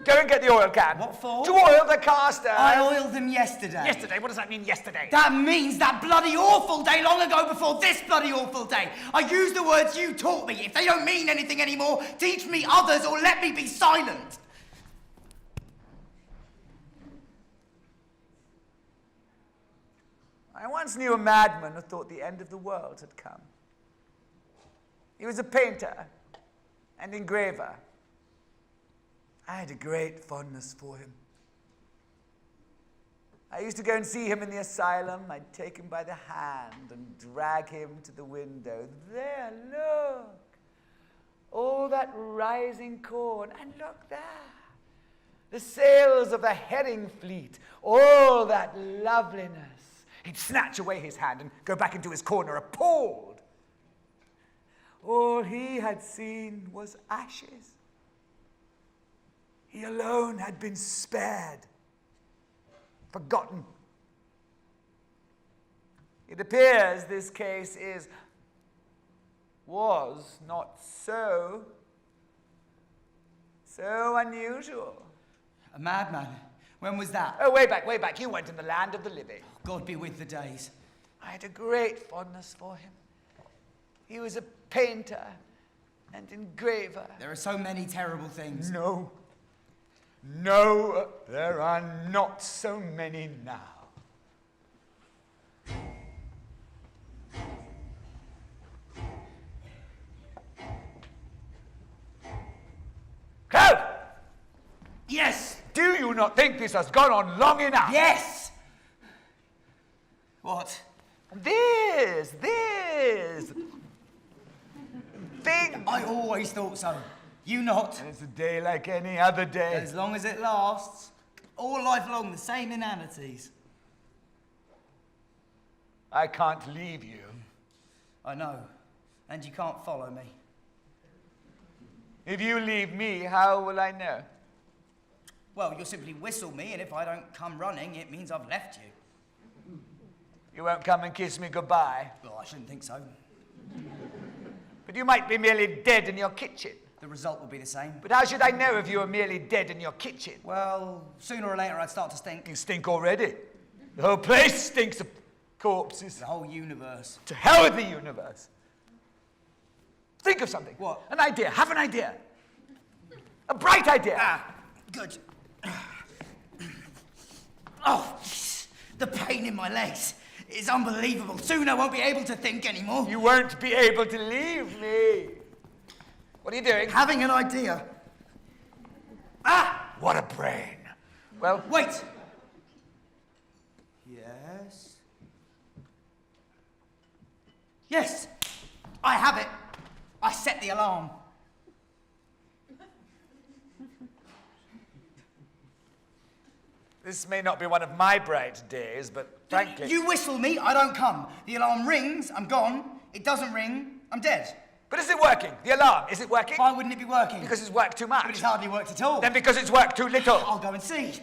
Go and get the oil can. What for? To oil the casters. I oiled them yesterday. Yesterday? What does that mean, yesterday? That means that bloody awful day long ago before this bloody awful day. I use the words you taught me. If they don't mean anything anymore, teach me others or let me be silent. I once knew a madman who thought the end of the world had come. He was a painter and engraver. I had a great fondness for him. I used to go and see him in the asylum. I'd take him by the hand and drag him to the window. There, look. All that rising corn. And look there. The sails of the herring fleet. All that loveliness. He'd snatch away his hand and go back into his corner appalled. All he had seen was ashes. He alone had been spared, forgotten. It appears this case was not so unusual. A madman? When was that? Oh, way back. You went in the land of the living. God be with the days. I had a great fondness for him. He was a painter and engraver. There are so many terrible things. No, there are not so many now. Crowd! Yes! Do you not think this has gone on long enough? Yes! What? This thing. I always thought so. You not. It's a day like any other day. As long as it lasts. All life long, the same inanities. I can't leave you. I know. And you can't follow me. If you leave me, how will I know? Well, you'll simply whistle me, and if I don't come running, it means I've left you. You won't come and kiss me goodbye. Well, I shouldn't think so. But you might be merely dead in your kitchen. The result will be the same. But how should I know if you are merely dead in your kitchen? Well, sooner or later I'd start to stink. You stink already. The whole place stinks of corpses. The whole universe. To hell with the universe. Think of something. What? An idea. Have an idea. A bright idea. Ah, good. Oh, the pain in my legs is unbelievable. Soon I won't be able to think anymore. You won't be able to leave me. What are you doing? Having an idea. Ah! What a brain. Well, Wait! Yes? Yes! I have it. I set the alarm. this may not be one of my bright days, but frankly... You whistle me, I don't come. The alarm rings, I'm gone. It doesn't ring, I'm dead. But is it working? The alarm, is it working? Why wouldn't it be working? Because it's worked too much. But it's hardly worked at all. Then because it's worked too little. I'll go and see.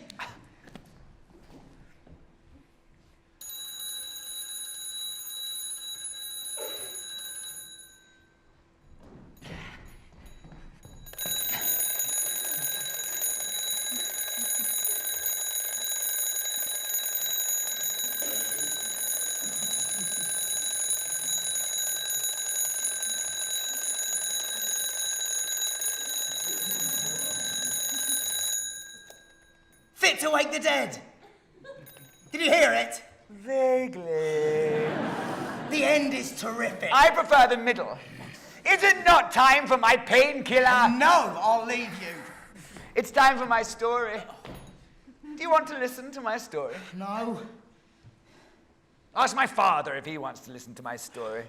it to wake the dead. Did you hear it? Vaguely. The end is terrific. I prefer the middle. Is it not time for my painkiller? No, I'll leave you. It's time for my story. Do you want to listen to my story? No. Ask my father if he wants to listen to my story.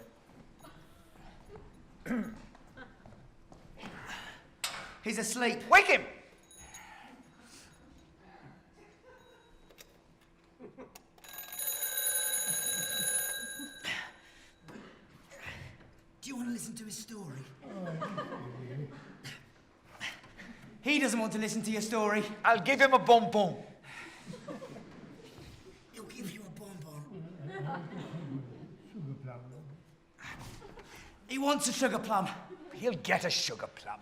He's asleep. Wake him! Do you want to listen to his story? He doesn't want to listen to your story. I'll give him a bonbon. He'll give you a bonbon. He wants a sugar plum. He'll get a sugar plum.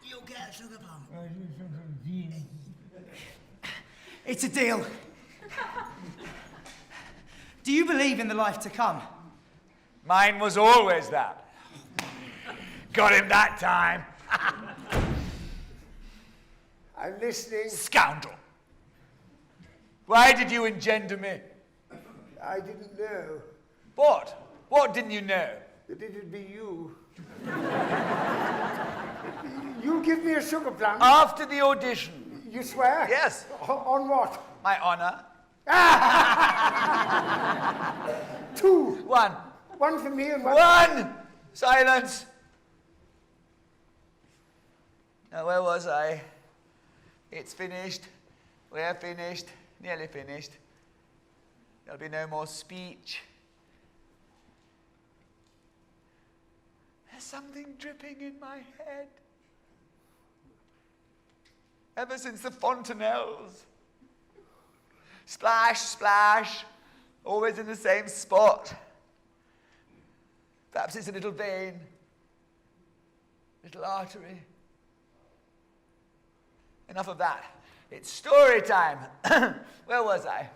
You'll get a sugar plum. It's a deal. Do you believe in the life to come? Mine was always that. Got him that time. I'm listening. Scoundrel. Why did you engender me? I didn't know What? What didn't you know? that it'd be you. You give me a sugar plum? After the audition. You swear? Yes. On what? My honor. 2. One. One for me and one. One! Silence. Now, where was I? It's finished. We're finished. Nearly finished. There'll be no more speech. There's something dripping in my head. Ever since the fontanelles. Splash, splash. Always in the same spot. Perhaps it's a little vein. Little artery. Enough of that. It's story time. Where was I?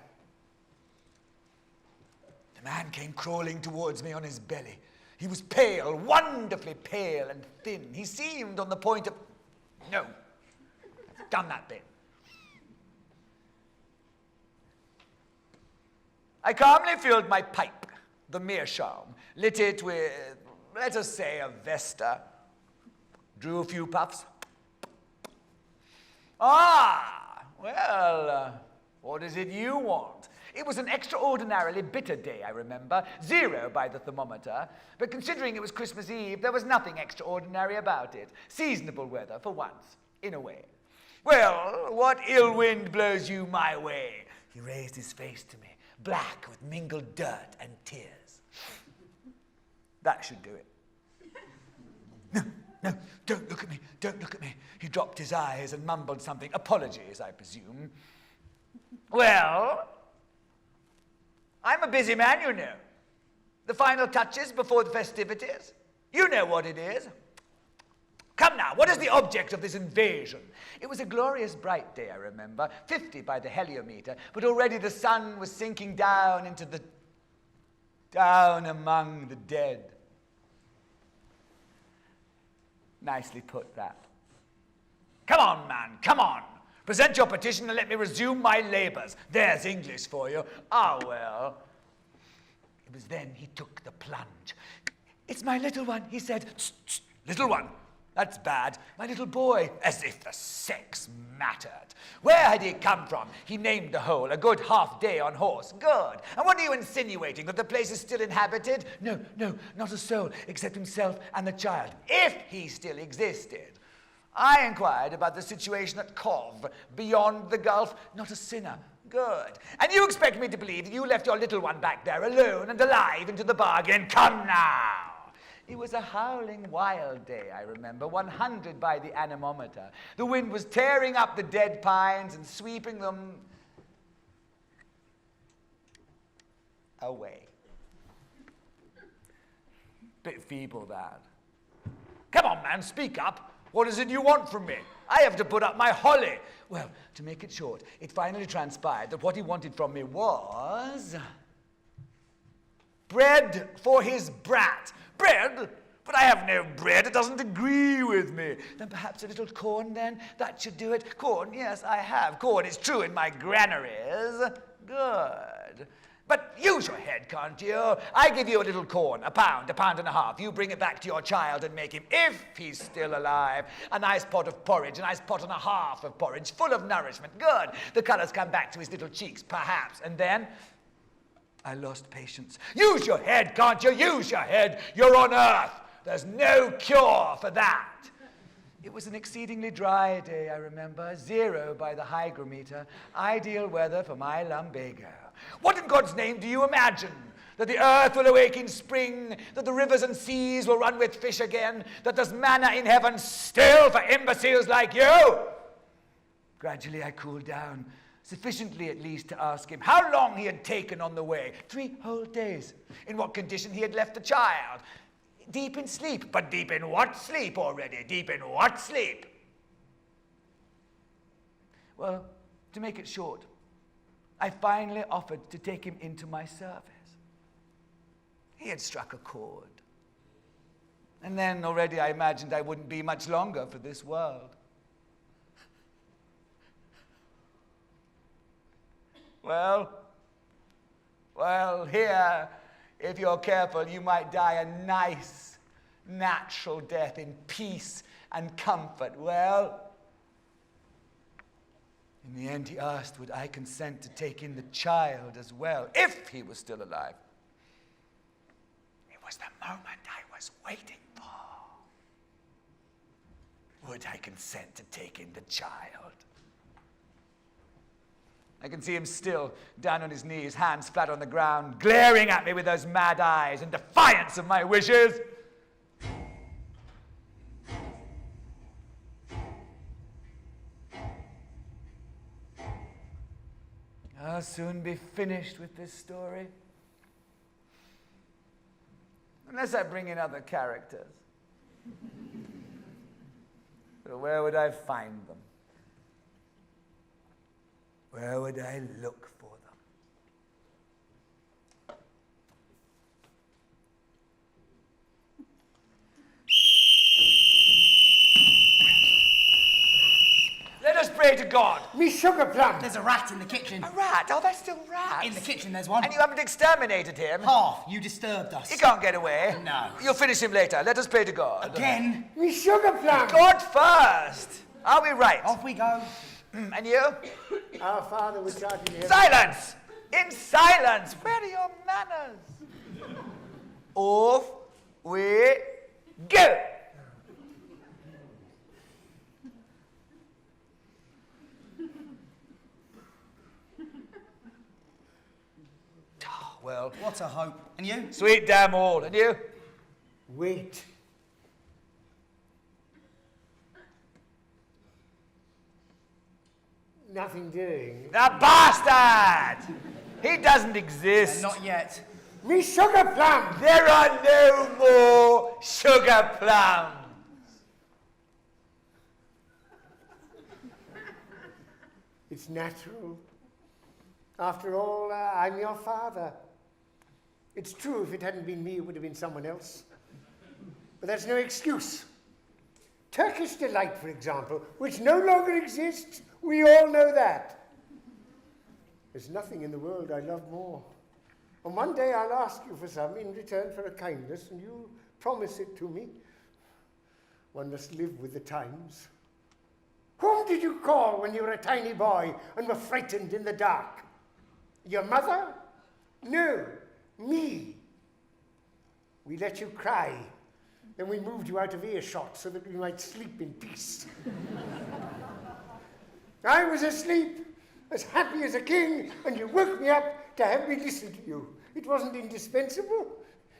The man came crawling towards me on his belly. He was pale, wonderfully pale and thin. He seemed on the point of... No. I've done that bit. I calmly filled my pipe, the meerschaum, lit it with, let us say, a Vesta. Drew a few puffs. What is it you want? It was an extraordinarily bitter day, I remember. 0 by the thermometer. But considering it was Christmas Eve, there was nothing extraordinary about it. Seasonable weather, for once, in a way. Well, what ill wind blows you my way? He raised his face to me, black with mingled dirt and tears. That should do it. No, don't look at me, don't look at me. He dropped his eyes and mumbled something. Apologies, I presume. Well, I'm a busy man, you know. The final touches before the festivities. You know what it is. Come now, what is the object of this invasion? It was a glorious bright day, I remember, 50 by the heliometer, but already the sun was sinking down into the... down among the dead. Nicely put, that. Come on, man, come on. Present your petition and let me resume my labors. There's English for you. Ah, well. It was then he took the plunge. It's my little one, he said. Tss, tss, little one. That's bad. My little boy. As if the sex mattered. Where had he come from? He named the hole. A good half day on horse. Good. And what are you insinuating? That the place is still inhabited? No, not a soul, except himself and the child. If he still existed. I inquired about the situation at Cov, beyond the gulf. Not a sinner. Good. And you expect me to believe that you left your little one back there alone and alive into the bargain? Come now. It was a howling wild day, I remember, 100 by the anemometer. The wind was tearing up the dead pines and sweeping them away. Bit feeble, that. Come on, man, speak up. What is it you want from me? I have to put up my holly. Well, to make it short, it finally transpired that what he wanted from me was... bread for his brat. Bread? But I have no bread. It doesn't agree with me. Then perhaps a little corn, then? That should do it. Corn, yes, I have. Corn, it's true, in my granaries. Good. But use your head, can't you? I give you a little corn, a pound and a half. You bring it back to your child and make him, if he's still alive, a nice pot of porridge, a nice pot and a half of porridge, full of nourishment. Good. The colours come back to his little cheeks, perhaps. And then I lost patience. Use your head, can't you? Use your head. You're on Earth. There's no cure for that. It was an exceedingly dry day, I remember. 0 by the hygrometer. Ideal weather for my lumbago. What in God's name do you imagine? That the earth will awake in spring? That the rivers and seas will run with fish again? That there's manna in heaven still for imbeciles like you? Gradually I cooled down, sufficiently at least to ask him how long he had taken on the way. 3 whole days. In what condition he had left the child. Deep in sleep. But deep in what sleep already? Deep in what sleep? Well, to make it short, I finally offered to take him into my service. He had struck a chord. And then already I imagined I wouldn't be much longer for this world. Well, here, if you're careful, you might die a nice, natural death in peace and comfort. Well, in the end, he asked, would I consent to take in the child as well, if he was still alive? It was the moment I was waiting for. Would I consent to take in the child? I can see him still, down on his knees, hands flat on the ground, glaring at me with those mad eyes in defiance of my wishes. I'll soon be finished with this story. Unless I bring in other characters. But where would I find them? Where would I look for them? Let us pray to God. Me sugar plum. There's a rat in the kitchen. A rat? Oh, there's still rats. In the kitchen, there's one. And you haven't exterminated him? Half. You disturbed us. He can't get away. No. You'll finish him later. Let us pray to God. Again. Me sugar plum. God first. Are we right? Off we go. And you? Our Father which art in heaven. Silence! In silence! Where are your manners? Off we go! Oh, well, What a hope. And you? sweet damn all. And you? Wait. Nothing doing. The bastard! He doesn't exist. Not yet. Me sugar plum. There are no more sugar plums. It's natural. After all, I'm your father. It's true, if it hadn't been me, it would have been someone else. But that's no excuse. Turkish Delight, for example, which no longer exists, we all know that. There's nothing in the world I love more. And one day I'll ask you for some in return for a kindness, and you'll promise it to me. One must live with the times. Whom did you call when you were a tiny boy and were frightened in the dark? Your mother? No, me. We let you cry. Then we moved you out of earshot so that we might sleep in peace. I was asleep, as happy as a king, and you woke me up to have me listen to you. It wasn't indispensable.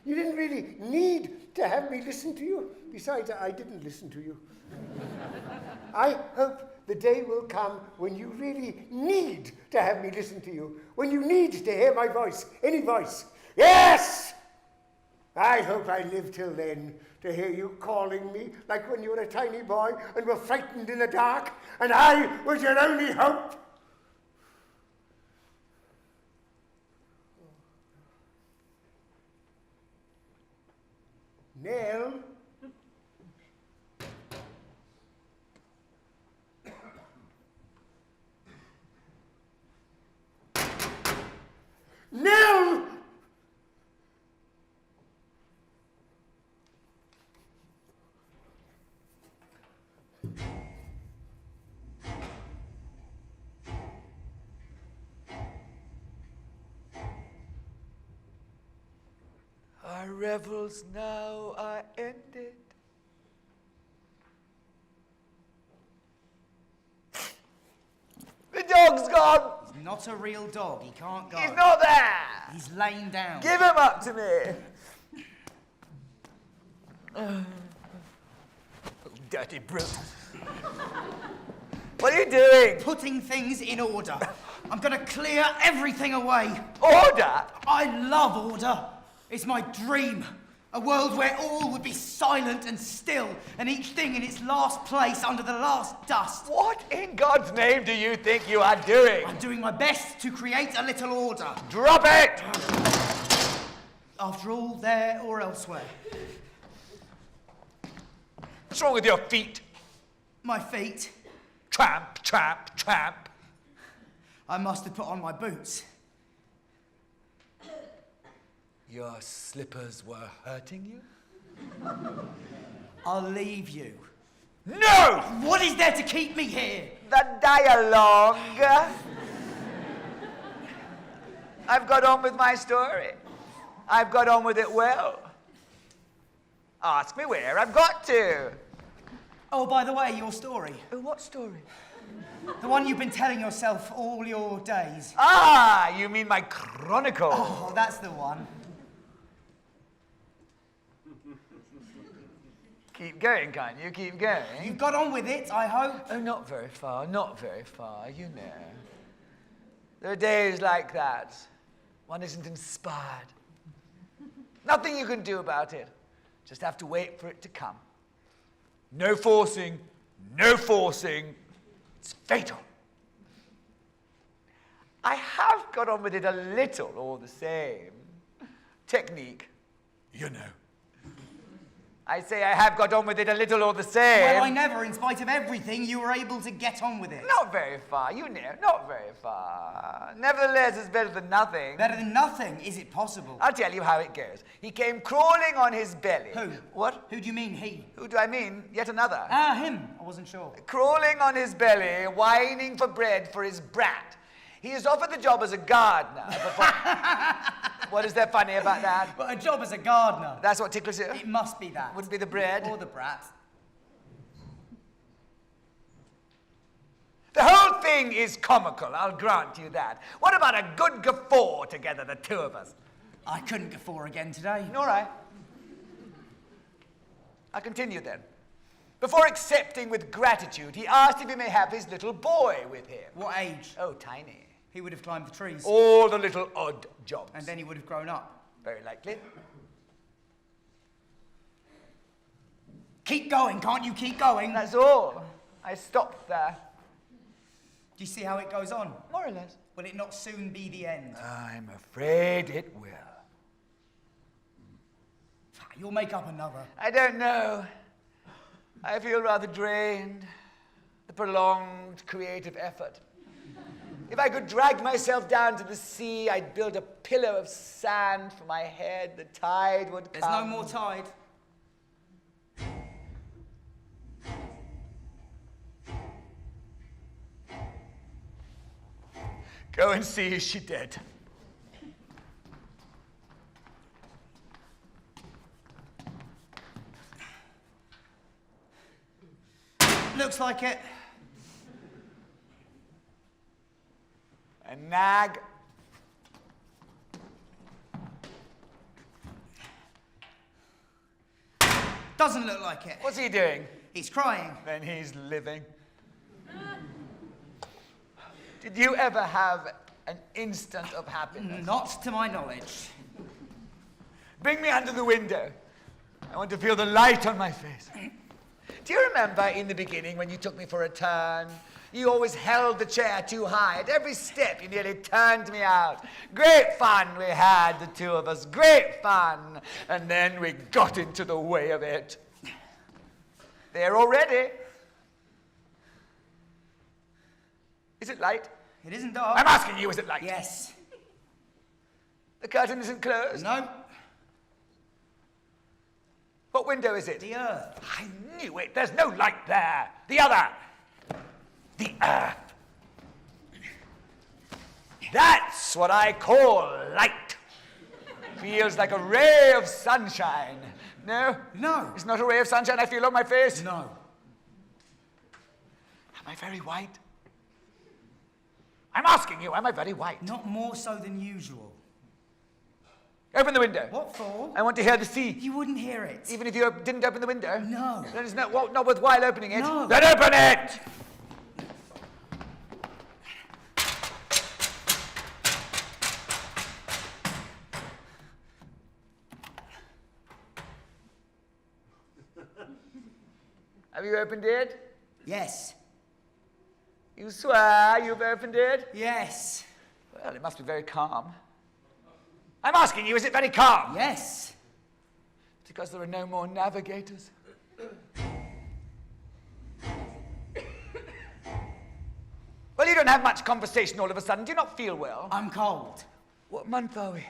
You didn't really need to have me listen to you. Besides, I didn't listen to you. I hope the day will come when you really need to have me listen to you, when you need to hear my voice, any voice. Yes! I hope I live till then to hear you calling me like when you were a tiny boy and were frightened in the dark, and I was your only hope. Nell? revels now are ended. The dog's gone. He's not a real dog. He can't go. He's not there. He's laying down. Give him up to me. Dirty brute. What are you doing? Putting things in order. I'm going to clear everything away. Order? I love order. It's my dream. A world where all would be silent and still, and each thing in its last place under the last dust. What in God's name do you think you are doing? I'm doing my best to create a little order. Drop it! After all, there or elsewhere. What's wrong with your feet? My feet. Tramp, tramp, tramp. I must have put on my boots. Your slippers were hurting you? I'll leave you. No! What is there to keep me here? The dialogue. I've got on with my story. I've got on with it well. Ask me where I've got to. Oh, by the way, your story. Oh, what story? The one you've been telling yourself all your days. Ah, you mean my chronicle. Oh, that's the one. Keep going, can't you? Keep going. You've got on with it, I hope. Oh, not very far, not very far, you know. There are days like that. One isn't inspired. Nothing you can do about it. Just have to wait for it to come. No forcing, no forcing. It's fatal. I have got on with it a little all the same. Technique, you know. I say I have got on with it a little all the same. Well, I never, in spite of everything, you were able to get on with it. Not very far, you know, not very far. Nevertheless, it's better than nothing. Better than nothing. Is it possible? I'll tell you how it goes. He came crawling on his belly. Who? What? Who do you mean, he? Who do I mean? Yet another. Ah, him. I wasn't sure. Crawling on his belly, whining for bread for his brat. He is offered the job as a gardener. What is there funny about that? But a job as a gardener. That's what tickles you? It must be that. Wouldn't be the bread? Or the brat. The whole thing is comical, I'll grant you that. What about a good guffaw together, the two of us? I couldn't guffaw again today. All right. I'll continue then. Before accepting with gratitude, he asked if he may have his little boy with him. What age? Oh, tiny. He would have climbed the trees. All the little odd jobs. And then he would have grown up. Very likely. Keep going, can't you keep going? That's all. I stopped there. Do you see how it goes on? More or less. Will it not soon be the end? I'm afraid it will. You'll make up another. I don't know. I feel rather drained. The prolonged creative effort. If I could drag myself down to the sea, I'd build a pillow of sand for my head. The tide would come. There's no more tide. Go and see, is she dead? Looks like it. A nag. Doesn't look like it. What's he doing? He's crying. Then he's living. Did you ever have an instant of happiness? Not to my knowledge. Bring me under the window. I want to feel the light on my face. Do you remember in the beginning when you took me for a turn? You always held the chair too high. At every step, you nearly turned me out. Great fun we had, the two of us. Great fun. And then we got into the way of it. There already. Is it light? It isn't dark. I'm asking you, is it light? Yes. The curtain isn't closed? No. What window is it? The earth. I knew it. There's no light there. The other. The earth. That's what I call light. Feels like a ray of sunshine. No? No. It's not a ray of sunshine I feel on my face? No. Am I very white? I'm asking you, am I very white? Not more so than usual. Open the window. What for? I want to hear the sea. You wouldn't hear it. Even if you didn't open the window? No. Then it's not worthwhile opening it. No. Then open it! Have you opened it? Yes. You swear you've opened it? Yes. Well, it must be very calm. I'm asking you, is it very calm? Yes. Because there are no more navigators. Well, you don't have much conversation all of a sudden. Do you not feel well? I'm cold. What month are we?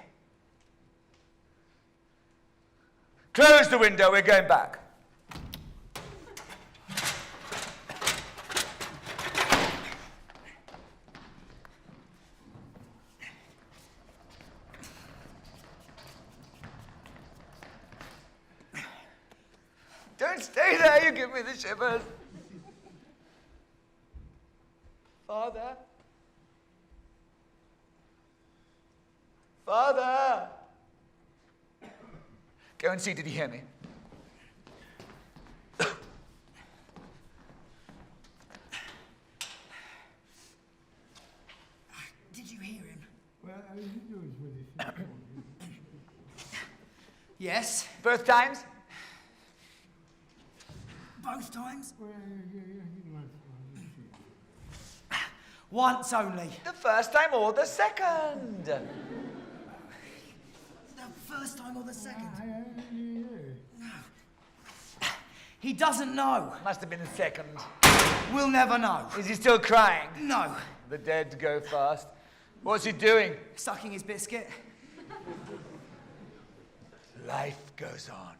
Close the window, we're going back. Don't stay there, you give me the shivers. Father? Father! Go and see, did he hear me? Did you hear him? Yes. Both times? Both times? Once only. The first time or the second? The first time or the second? He doesn't know. Must have been the second. We'll never know. Is he still crying? No. The dead go fast. What's he doing? Sucking his biscuit. Life goes on.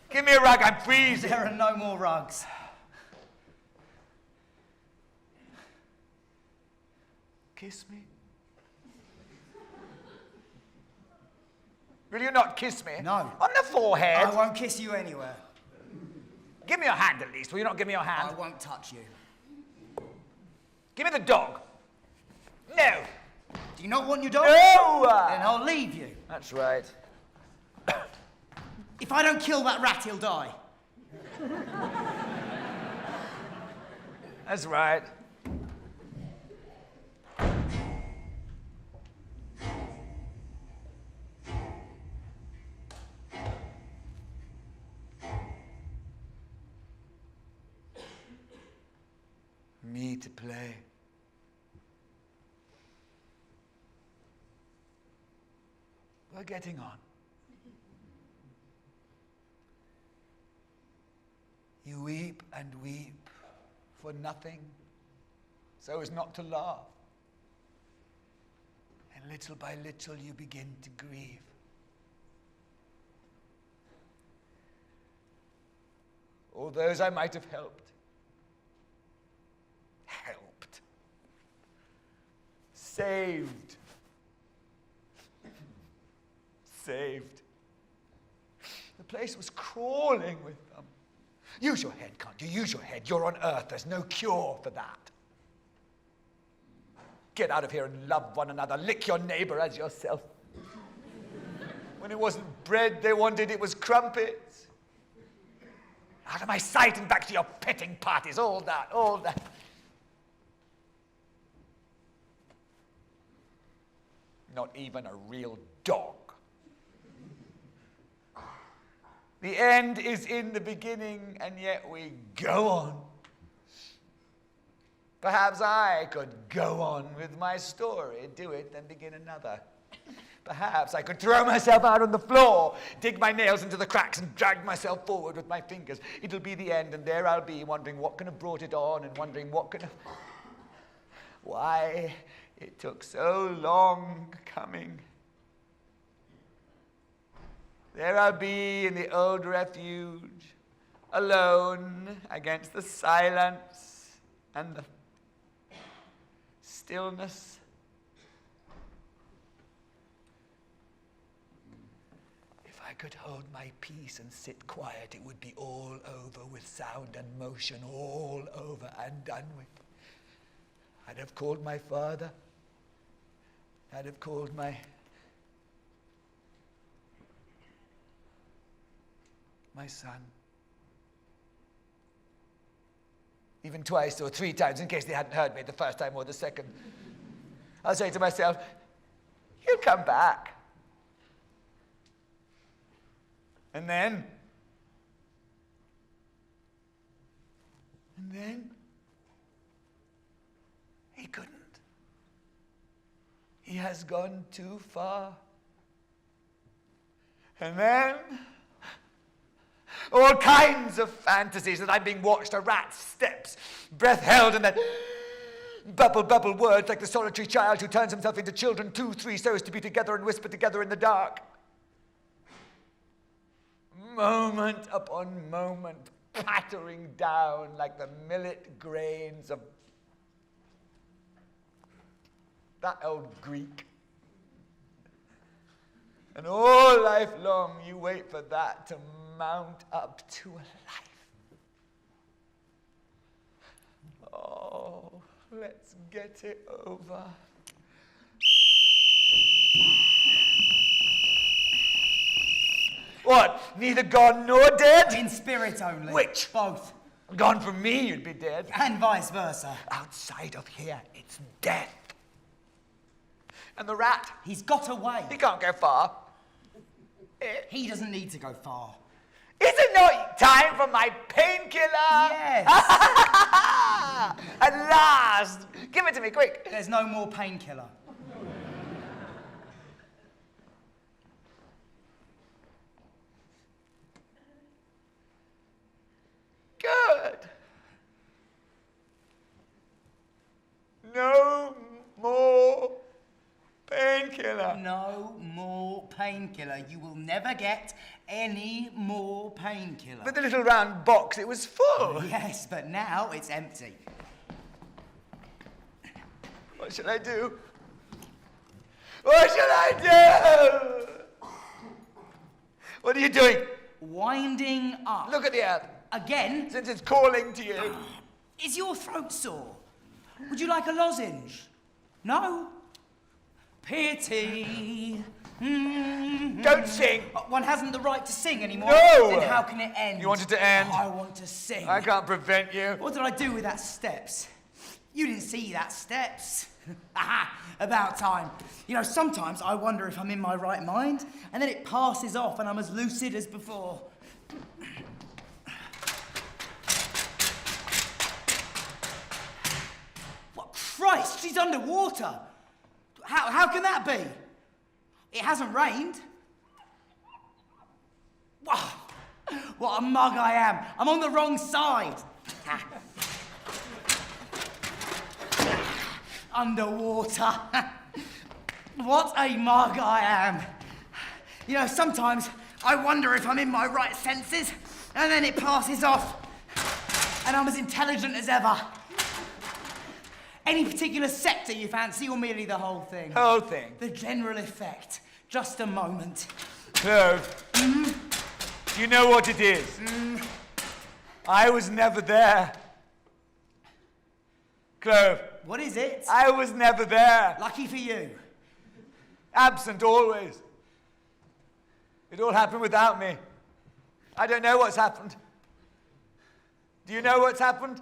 Give me a rug, I'm freezing. There are no more rugs. Kiss me? Will you not kiss me? No. On the forehead? I won't kiss you anywhere. Give me your hand at least. Will you not give me your hand? I won't touch you. Give me the dog. No. Do you not want your dog? No! Then I'll leave you. That's right. If I don't kill that rat, he'll die. That's right. Me to play. We're getting on. You weep and weep for nothing, so as not to laugh. And little by little you begin to grieve. All those I might have helped. Helped. Saved. Saved. The place was crawling with them. Use your head, can't you? Use your head. You're on Earth. There's no cure for that. Get out of here and love one another. Lick your neighbor as yourself. When it wasn't bread they wanted, it was crumpets. Out of my sight and back to your petting parties. All that, all that. Not even a real dog. The end is in the beginning, and yet we go on. Perhaps I could go on with my story, do it, then begin another. Perhaps I could throw myself out on the floor, dig my nails into the cracks, and drag myself forward with my fingers. It'll be the end, and there I'll be, wondering what could have brought it on, and wondering what could have... Why it took so long coming. There I'll be in the old refuge, alone against the silence and the stillness I could hold my peace and sit quiet, it would be all over with sound and motion, all over and done with. I'd have called my father. I'd have called my son. Even twice or 3 times, in case they hadn't heard me the first time or the second. I'll say to myself, he'll come back. And then he couldn't. He has gone too far. And then all kinds of fantasies that I'm being watched, a rat's steps, breath held, and then bubble words like the solitary child who turns himself into children 2, 3 so as to be together and whisper together in the dark. Moment upon moment, pattering down like the millet grains of that old Greek. And all life long you wait for that to mount up to a life. Oh, let's get it over. What? Neither gone nor dead? In spirit only. Which? Both. Gone from me, you'd be dead. And vice versa. Outside of here, it's death. And the rat? He's got away. He can't go far. He doesn't need to go far. Is it not time for my painkiller? Yes. At last! Give it to me, quick. There's no more painkiller. Good. No more painkiller. No more painkiller. You will never get any more painkiller. But the little round box, it was full. Yes, but now it's empty. What should I do? What should I do? What are you doing? Winding up. Look at the earth. Again? Since it's calling to you. Is your throat sore? Would you like a lozenge? No? Pity. Don't sing. One hasn't the right to sing anymore. No. Then how can it end? You want it to end? I want to sing. I can't prevent you. What did I do with that steps? You didn't see that steps. Aha, about time. You know, sometimes I wonder if I'm in my right mind, and then it passes off and I'm as lucid as before. What, Christ, she's underwater. How can that be? It hasn't rained. Wow, what a mug I am. I'm on the wrong side. Underwater. What a mug I am. You know, sometimes I wonder if I'm in my right senses, and then it passes off, and I'm as intelligent as ever. Any particular sector you fancy, or merely the whole thing? Whole thing. The general effect. Just a moment. Clove. Do you know what it is? I was never there. Clove. What is it? I was never there. Lucky for you. Absent always. It all happened without me. I don't know what's happened. Do you know what's happened?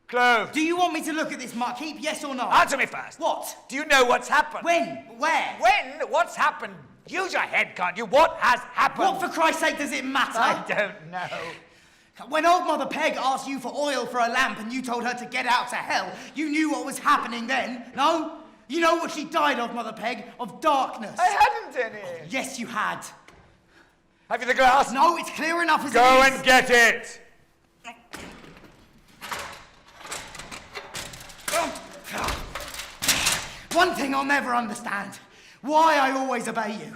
Clove. Do you want me to look at this muck heap, yes or no? Answer me first. What? Do you know what's happened? When? Where? When? What's happened? Use your head, can't you? What has happened? What, for Christ's sake, does it matter? I don't know. When old Mother Peg asked you for oil for a lamp and you told her to get out to hell, you knew what was happening then, no? You know what she died of, Mother Peg? Of darkness. I hadn't any. Yes, you had. Have you the glass? No, it's clear enough as Go it is. and get it. One thing I'll never understand. Why I always obey you.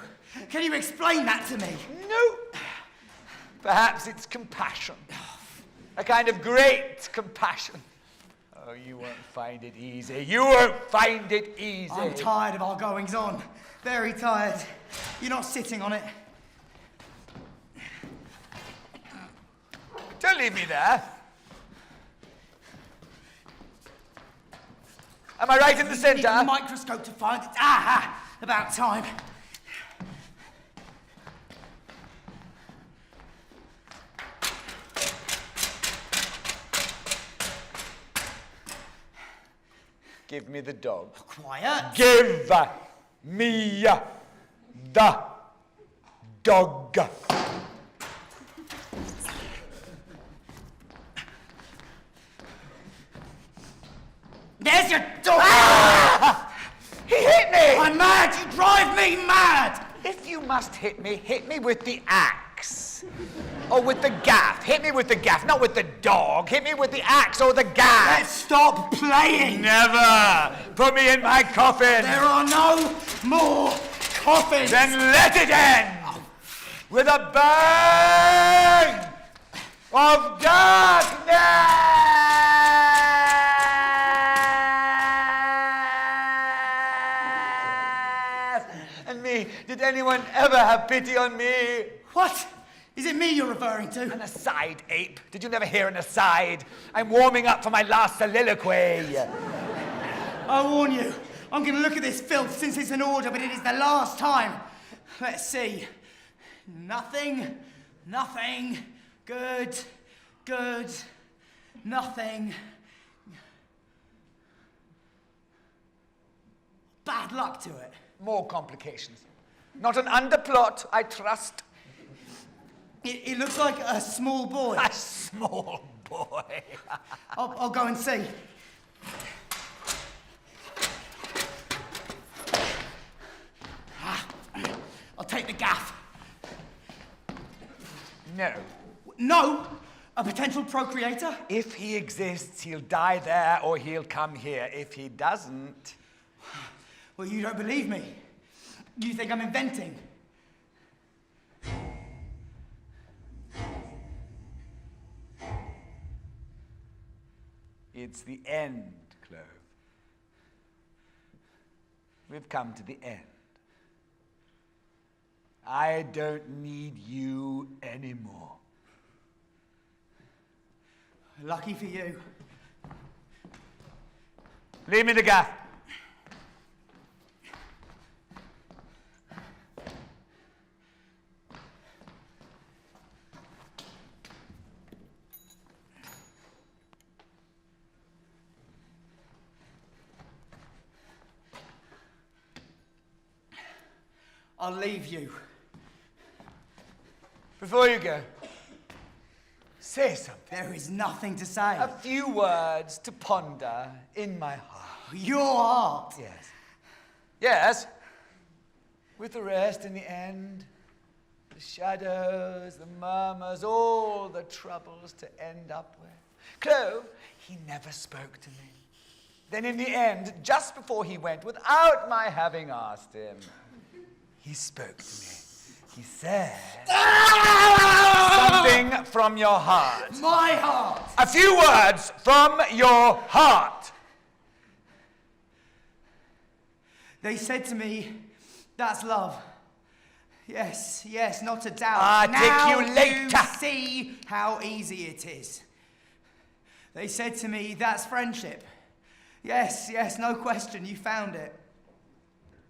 Can you explain that to me? No. Perhaps it's compassion. A kind of great compassion. Oh, you won't find it easy. You won't find it easy. I'm tired of our goings-on. Very tired. You're not sitting on it. Don't leave me there. Am I right in the Need centre? a microscope to find it. Aha! About time. Give me the dog. Quiet. Give me the dog. There's your dog! He hit me! I'm mad! You drive me mad! If you must hit me with the axe. Or with the gaff. Hit me with the gaff, not with the dog. Hit me with the axe or the gaff. Let's stop playing! Never! Put me in my coffin! There are no more coffins! Then let it end! With a bang of darkness! And me, did anyone ever have pity on me? What? Is it me you're referring to? An aside, ape. Did you never hear an aside? I'm warming up for my last soliloquy. I warn you, I'm going to look at this filth since it's an order, but it is the last time. Let's see. Nothing, nothing, good, good, nothing. Bad luck to it. More complications. Not an underplot, I trust. It looks like a small boy. A small boy. I'll go and see. I'll take the gaff. No. No, a potential procreator? If he exists, he'll die there or he'll come here. If he doesn't... Well, you don't believe me. You think I'm inventing. It's the end, Clove. We've come to the end. I don't need you anymore. Lucky for you. Leave me the gaff. I'll leave you. Before you go, say something. There is nothing to say. A few words to ponder in my heart. Your heart. Yes. Yes. With the rest in the end. The shadows, the murmurs, all the troubles to end up with. Clove, he never spoke to me. Then in the end, just before he went, without my having asked him, he spoke to me. He said, something from your heart. My heart. A few words from your heart. They said to me, that's love. Yes, yes, not a doubt. Articulate. Now you see how easy it is. They said to me, that's friendship. Yes, yes, no question, you found it.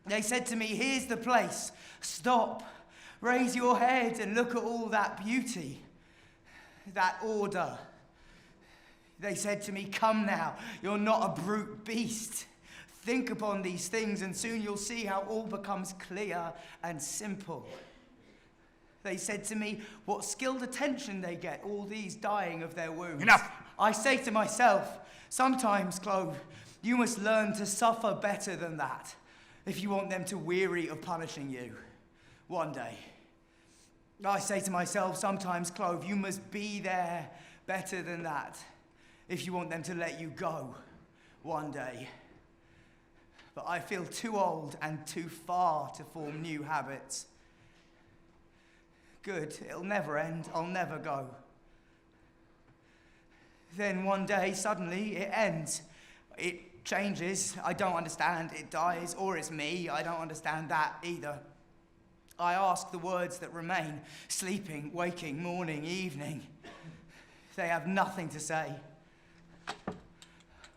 They said to me, here's the place. Stop, raise your head and look at all that beauty, that order. They said to me, come now, you're not a brute beast. Think upon these things and soon you'll see how all becomes clear and simple. They said to me, what skilled attention they get, all these dying of their wounds. Enough. I say to myself, sometimes, Clove, you must learn to suffer better than that if you want them to weary of punishing you one day. I say to myself, sometimes, Clove, you must be there better than that if you want them to let you go one day. But I feel too old and too far to form new habits. Good, it'll never end, I'll never go. Then one day, suddenly, it ends. It changes, I don't understand, it dies, or it's me, I don't understand that either. I ask the words that remain, sleeping, waking, morning, evening. They have nothing to say.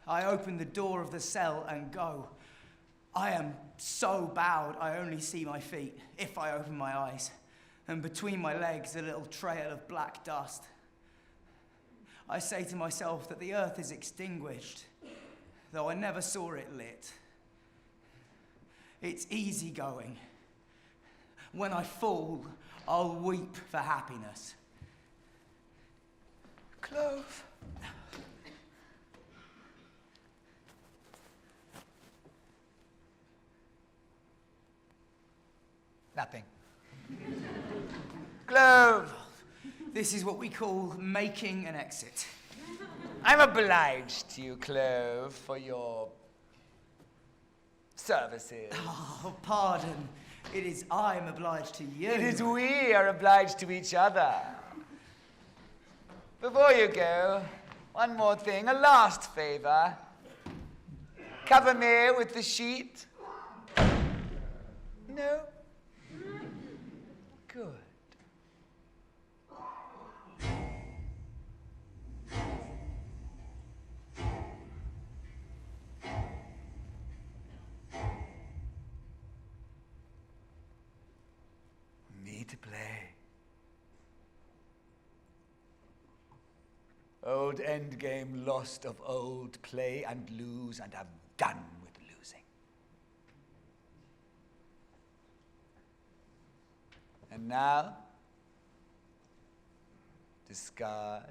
I open the door of the cell and go. I am so bowed I only see my feet, if I open my eyes, and between my legs a little trail of black dust. I say to myself that the earth is extinguished, though I never saw it lit. It's easy going. When I fall, I'll weep for happiness. Clove. Nothing. Clove. This is what we call making an exit. I'm obliged to you, Clove, for your services. Oh, pardon. It is I am obliged to you. It is we are obliged to each other. Before you go, one more thing, a last favor. Cover me with the sheet. No? Good. Me to play. Old Endgame lost of old, play and lose, and have done with losing. And now, discard.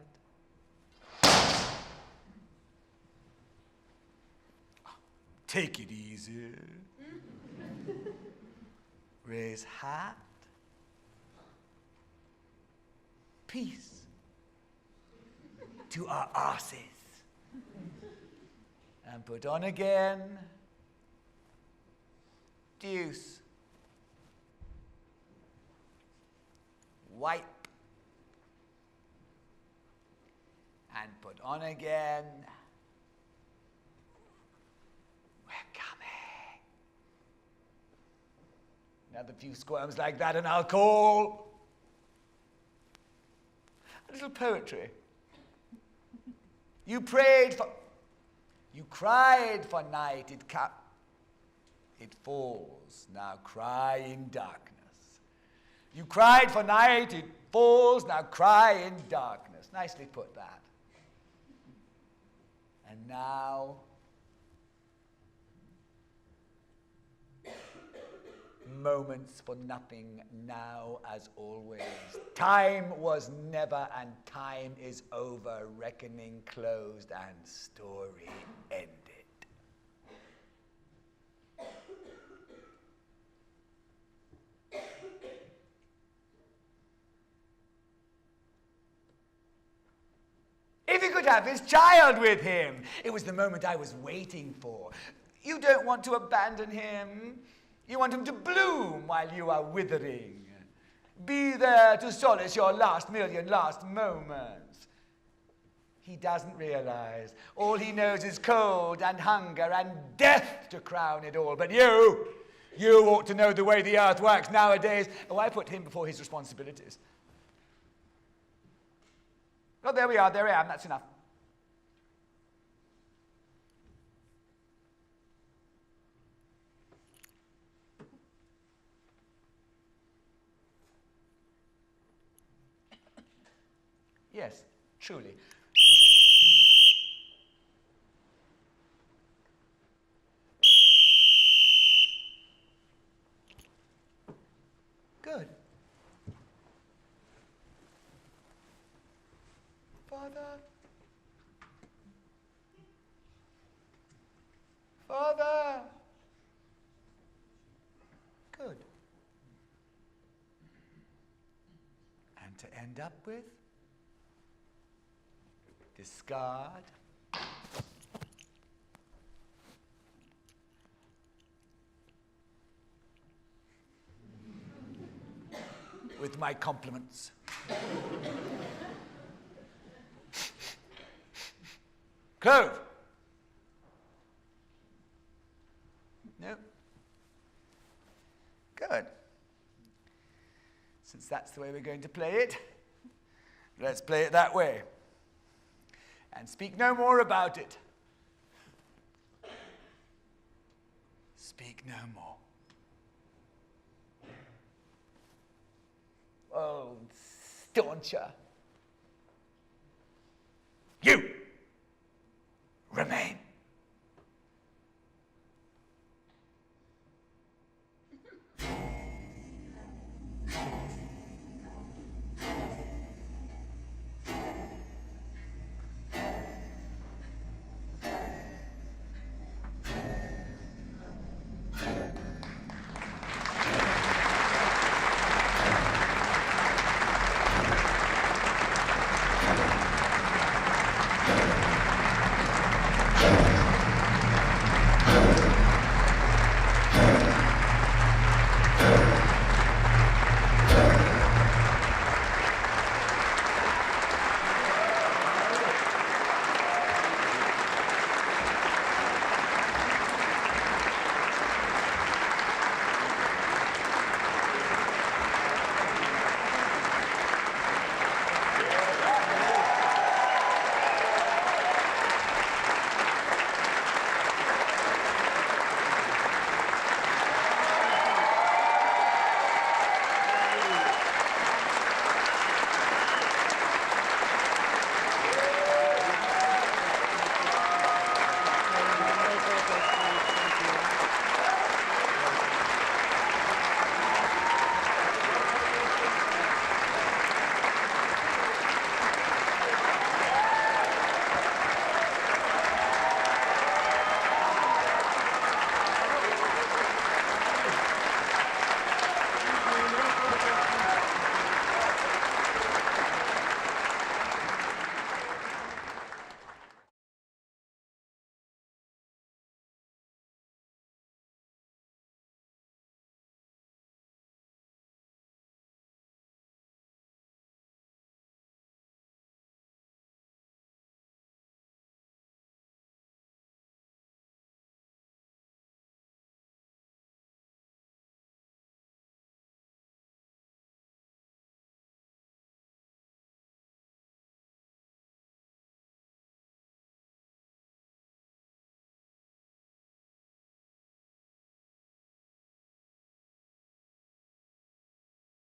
Take it easy. Raise hat. Peace to our arses. And put on again. Deuce. Wipe. And put on again. We're coming. Another few squirms like that and I'll call. A little poetry. You prayed for, you cried for night, it falls, now cry in darkness. You cried for night, it falls, now cry in darkness. Nicely put that. And now, moments for nothing, now as always. Time was never and time is over, reckoning closed and story ended. If he could have his child with him, it was the moment I was waiting for. You don't want to abandon him. You want him to bloom while you are withering. Be there to solace your last million last moments. He doesn't realize. All he knows is cold and hunger and death to crown it all. But you ought to know the way the earth works nowadays. Oh, I put him before his responsibilities. Oh, there we are, there I am, that's enough. Yes, truly. Good. Father. Father. Good. And to end up with? Discard. With my compliments. Clove. No. Good. Since that's the way we're going to play it, let's play it that way. and speak no more about it. Speak no more. Oh, stauncher.